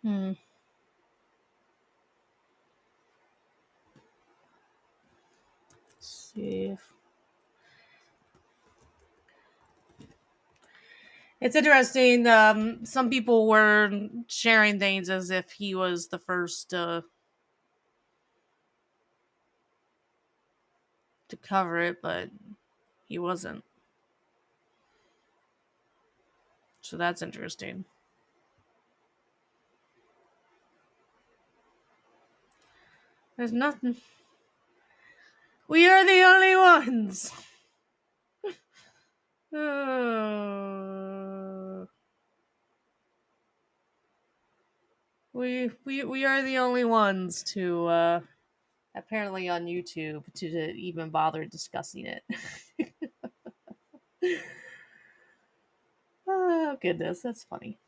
Let's see if it's interesting. Some people were sharing things as if he was the first to cover it, but he wasn't. So that's interesting. There's nothing. We are the only ones. We are the only ones to apparently on YouTube to even bother discussing it. Oh goodness, that's funny.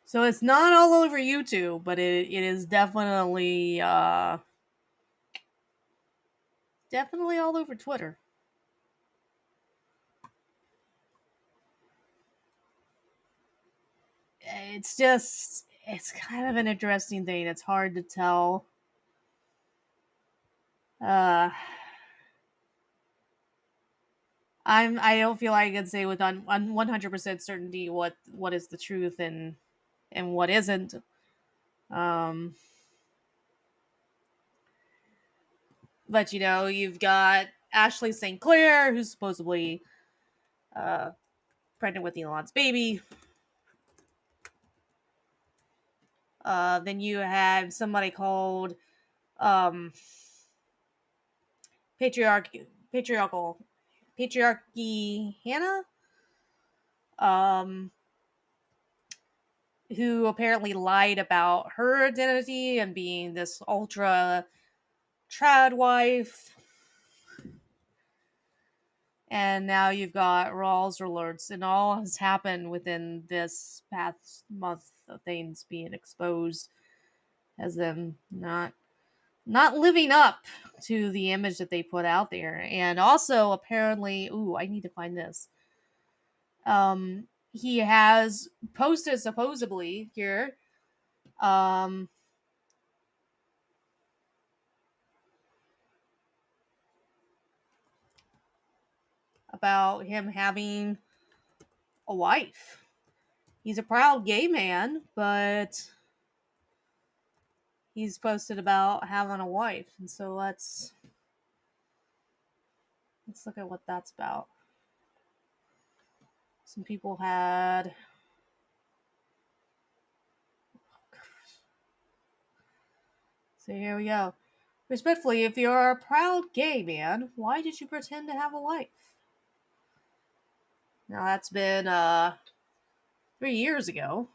So it's not all over YouTube, but it is definitely definitely all over Twitter. It's kind of an interesting thing. It's hard to tell. I don't feel like I can say with 100% certainty what is the truth and what isn't. But you've got Ashley St. Clair, who's supposedly pregnant with Elon's baby. Then you have somebody called patriarchy Hannah, who apparently lied about her identity and being this ultra trad wife. And now you've got Rawls alerts, and all has happened within this past month of things being exposed as them not living up to the image that they put out there. And also apparently, I need to find this. He has posted supposedly here about him having a wife. He's a proud gay man, but he's posted about having a wife, and so let's look at what that's about. Some people had. So here we go. Respectfully, if you're a proud gay man, why did you pretend to have a wife? Now that's been 3 years ago.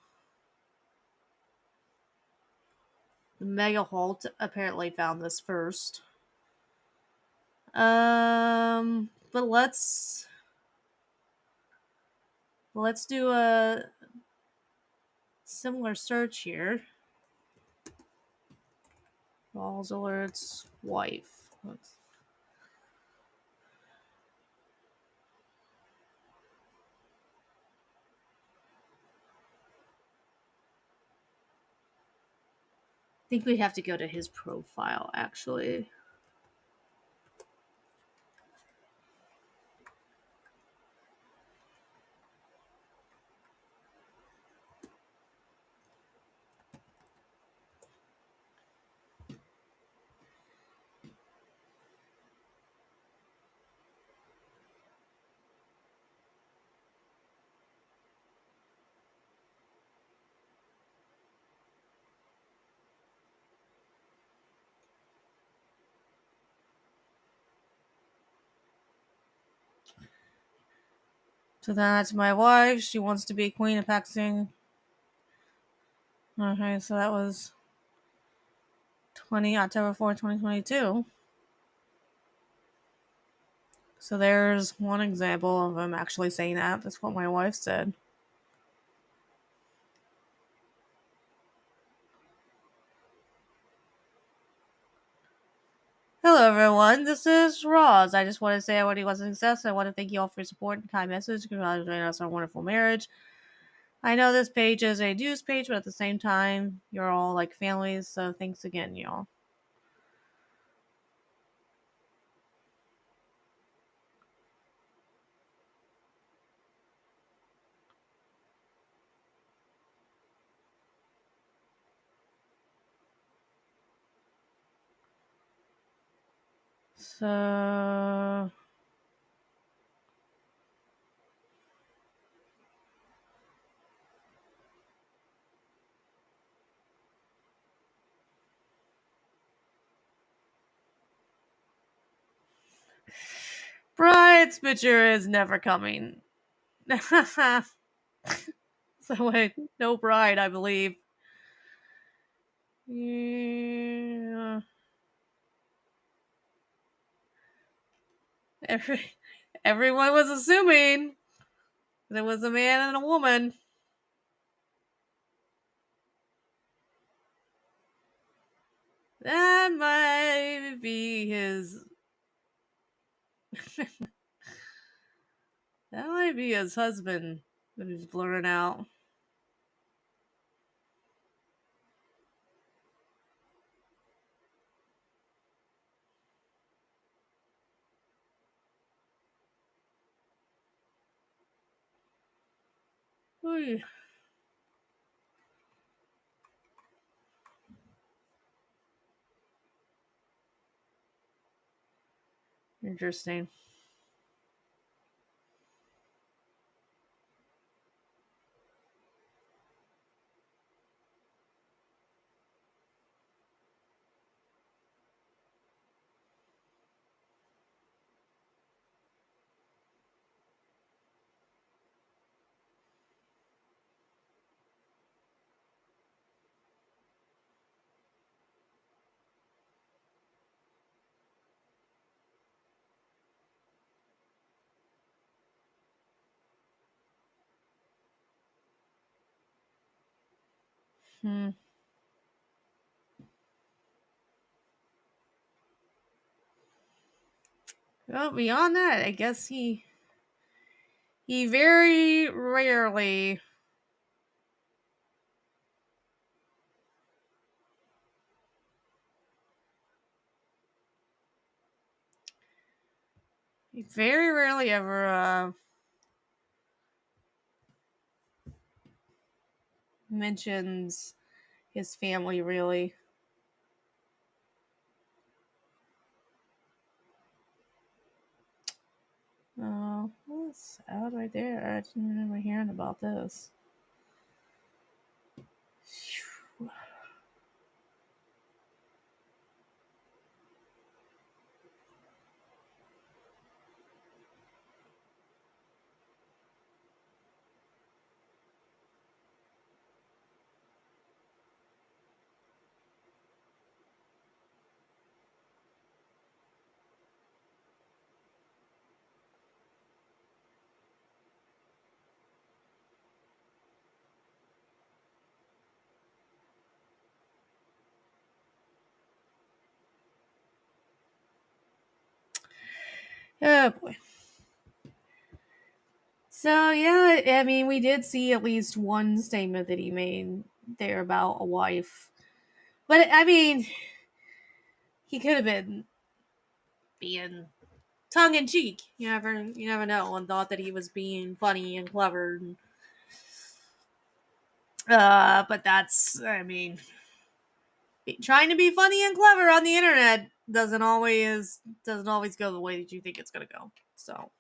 Mega Holt apparently found this first. But let's do a similar search here. Balls alerts wife. I think we have to go to his profile, actually. So that's my wife. She wants to be queen of Pakistan. Okay, so that was October 4th, 2022. So there's one example of him actually saying that. That's what my wife said. Hello everyone, this is Roz. I just want to say I already was a success. I want to thank you all for your support and kind message. Congratulating us on our wonderful marriage. I know this page is a news page, but at the same time, you're all like families, so thanks again, y'all. So Bride's picture is never coming. So wait, no bride, I believe. Yeah. Everyone was assuming there was a man and a woman. That might be his. That might be his husband that he's blurring out. Oy. Interesting. Well, beyond that, I guess he very rarely ever mentions his family, really. out right there. I didn't remember hearing about this. Oh boy. So yeah, I mean, we did see at least one statement that he made there about a wife, but I mean, he could have been being tongue in cheek. You never know, and thought that he was being funny and clever. But that's, I mean, trying to be funny and clever on the internet doesn't always go the way that you think it's gonna go. So.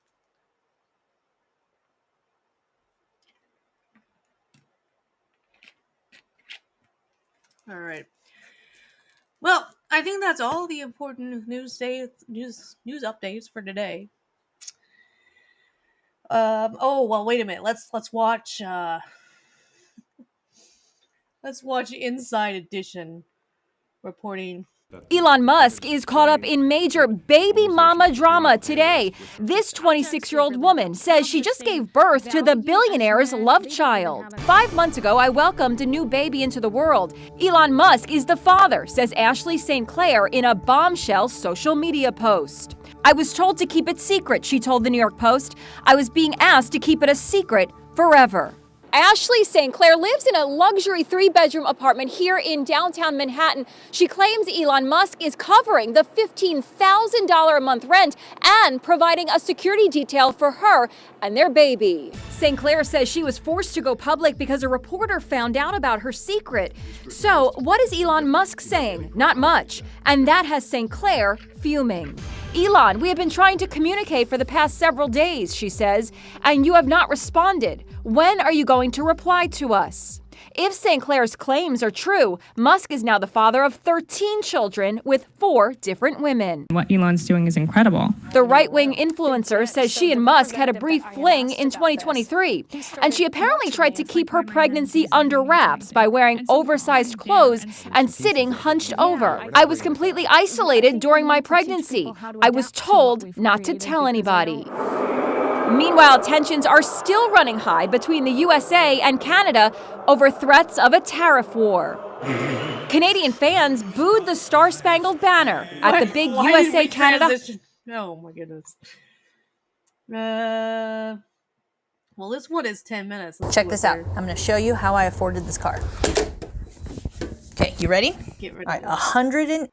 All right. Well, I think that's all the important news updates for today. Oh well, wait a minute. Let's watch. Let's watch Inside Edition reporting. Elon Musk is caught up in major baby mama drama today. This 26-year-old woman says she just gave birth to the billionaire's love child. 5 months ago, I welcomed a new baby into the world. Elon Musk is the father, says Ashley St. Clair in a bombshell social media post. I was told to keep it secret, she told the New York Post. I was being asked to keep it a secret forever. Ashley St. Clair lives in a luxury 3-bedroom apartment here in downtown Manhattan. She claims Elon Musk is covering the $15,000 a month rent and providing a security detail for her and their baby. St. Clair says she was forced to go public because a reporter found out about her secret. So, what is Elon Musk saying? Not much. And that has St. Clair fuming. Elon, we have been trying to communicate for the past several days, she says, and you have not responded. When are you going to reply to us? If St. Clair's claims are true, Musk is now the father of 13 children with 4 different women. What Elon's doing is incredible. The right-wing influencer says she and Musk had a brief fling in 2023, and she apparently tried to keep her pregnancy under wraps by wearing oversized clothes and sitting hunched over. I was completely isolated during my pregnancy. I was told not to tell anybody. Meanwhile, tensions are still running high between the USA and Canada over threats of a tariff war. Canadian fans booed the Star-Spangled Banner at the big USA-Canada. Oh my goodness. Well, this one is 10 minutes. Check this out. I'm going to show you how I afforded this car. Okay, you ready? Get ready. All right, 100 and...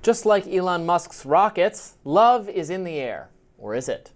Just like Elon Musk's rockets, love is in the air. Or is it?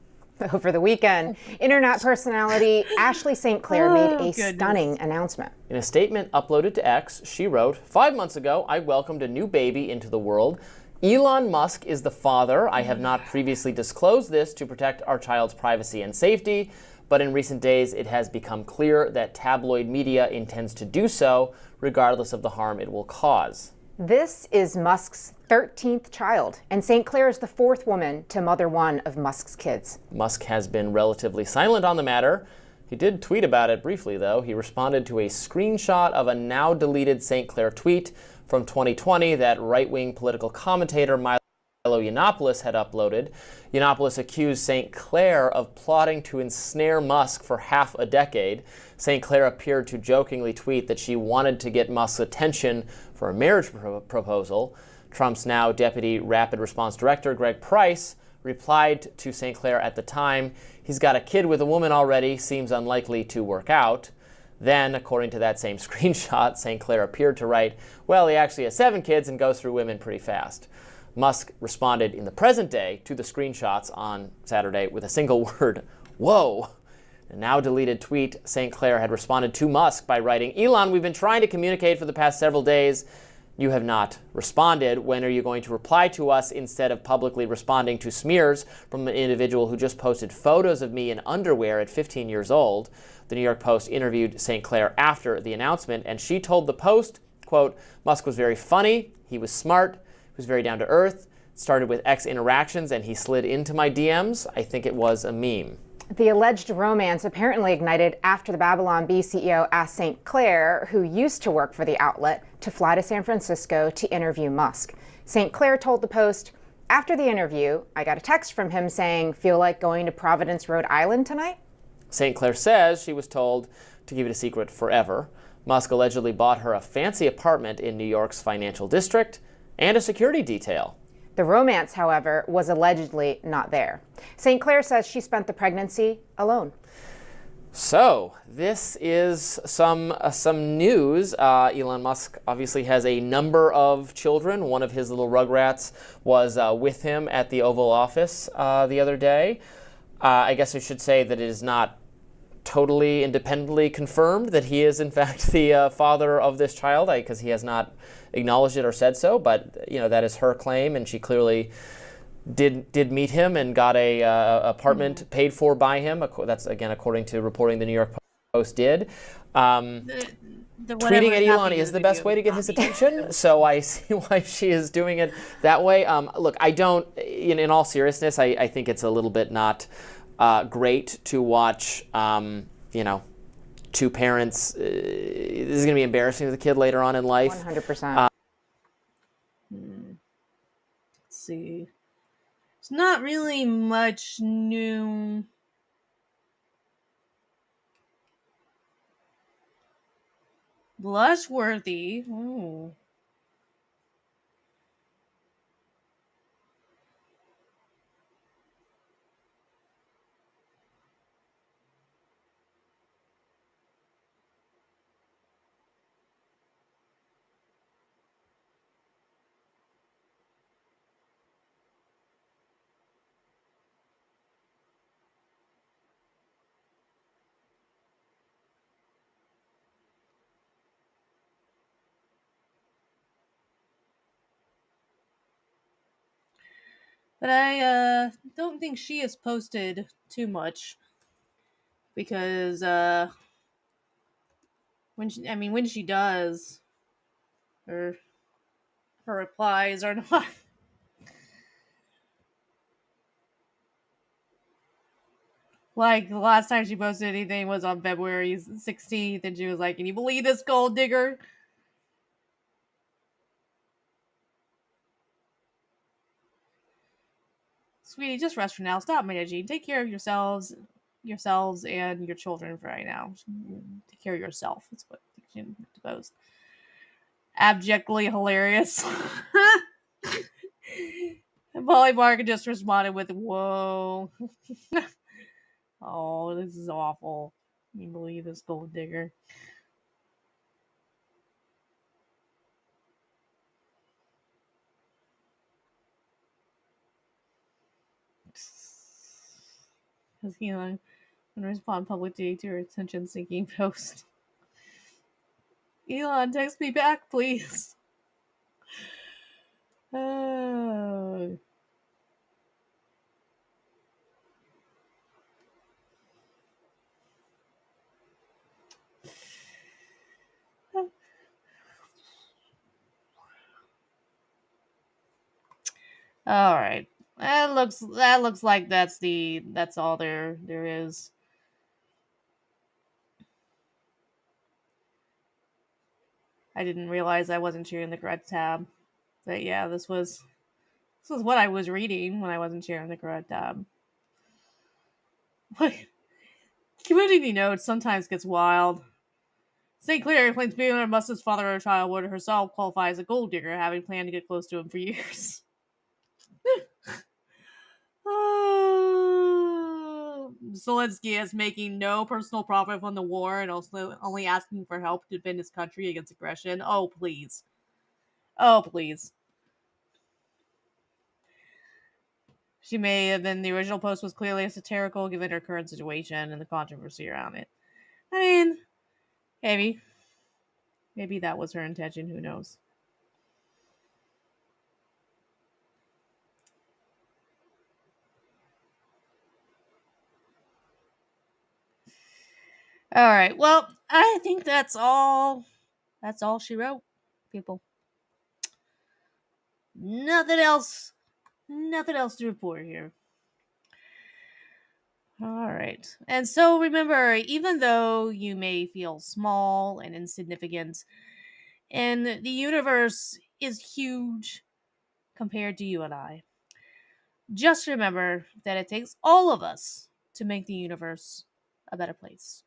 Over the weekend, internet personality Ashley St. Clair made a stunning announcement. In a statement uploaded to X, she wrote, 5 months ago, I welcomed a new baby into the world. Elon Musk is the father. I have not previously disclosed this to protect our child's privacy and safety, but in recent days, it has become clear that tabloid media intends to do so, regardless of the harm it will cause. This is Musk's 13th child, and St. Clair is the 4th woman to mother one of Musk's kids. Musk has been relatively silent on the matter. He did tweet about it briefly, though. He responded to a screenshot of a now-deleted St. Clair tweet from 2020 that right-wing political commentator Milo Yiannopoulos had uploaded. Yiannopoulos accused St. Clair of plotting to ensnare Musk for half a decade. St. Clair appeared to jokingly tweet that she wanted to get Musk's attention for a marriage proposal. Trump's now Deputy Rapid Response Director, Greg Price, replied to St. Clair at the time, he's got a kid with a woman already, seems unlikely to work out. Then, according to that same screenshot, St. Clair appeared to write, well, he actually has 7 kids and goes through women pretty fast. Musk responded in the present day to the screenshots on Saturday with a single word, whoa. A now deleted tweet, St. Clair had responded to Musk by writing, Elon, we've been trying to communicate for the past several days. You have not responded. When are you going to reply to us instead of publicly responding to smears from an individual who just posted photos of me in underwear at 15 years old? The New York Post interviewed St. Clair after the announcement, and she told the Post, quote, Musk was very funny, he was smart, he was very down to earth, started with X interactions, and he slid into my DMs. I think it was a meme. The alleged romance apparently ignited after the Babylon Bee CEO asked St. Clair, who used to work for the outlet, to fly to San Francisco to interview Musk. St. Clair told the Post, after the interview, I got a text from him saying, feel like going to Providence, Rhode Island tonight? St. Clair says she was told to keep it a secret forever. Musk allegedly bought her a fancy apartment in New York's financial district and a security detail. The romance, however, was allegedly not there. St. Clair says she spent the pregnancy alone. So this is some news. Elon Musk obviously has a number of children. One of his little rugrats was with him at the Oval Office the other day. I guess I should say that it is not totally independently confirmed that he is in fact the father of this child, because he has not acknowledged it or said so. But that is her claim, and she clearly did meet him and got a apartment paid for by him. That's again according to reporting the New York Post did. Tweeting at Elon is the best way to get his attention, so I see why she is doing it that way. Look, I don't. In all seriousness, I think it's a little bit not great to watch. Two parents. This is going to be embarrassing to the kid later on in life. 100%. Let's see. It's not really much new. Blushworthy. Ooh. But I don't think she has posted too much because when she does, her replies are not. Like, the last time she posted anything was on February 16th, and she was like, can you believe this gold digger? Sweetie, just rest for now. Stop managing. Take care of yourselves and your children for right now. Take care of yourself. That's what she post. Abjectly hilarious. And Polly Barker just responded with, whoa. Oh, this is awful. Can you believe this gold digger? Because Elon would respond publicly to her attention-seeking post. Elon, text me back, please. Oh. All right. That looks like that's all there is. I didn't realize I wasn't sharing the correct tab. But yeah, this was what I was reading when I wasn't sharing the correct tab. Community notes sometimes gets wild. St. Clair claims being her Musk's father or child would herself qualify as a gold digger, having planned to get close to him for years. Zelensky is making no personal profit from the war and also only asking for help to defend his country against aggression. Oh, please. Oh, please. She may have been, the original post was clearly satirical given her current situation and the controversy around it. I mean, maybe that was her intention, who knows. All right. Well, I think that's all. That's all she wrote, people. Nothing else. Nothing else to report here. All right. And so remember, even though you may feel small and insignificant, and the universe is huge compared to you and I, just remember that it takes all of us to make the universe a better place.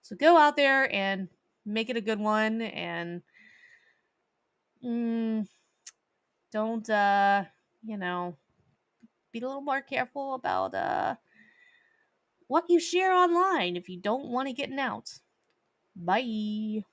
So go out there and make it a good one, and don't be a little more careful about what you share online if you don't want to get out. Bye.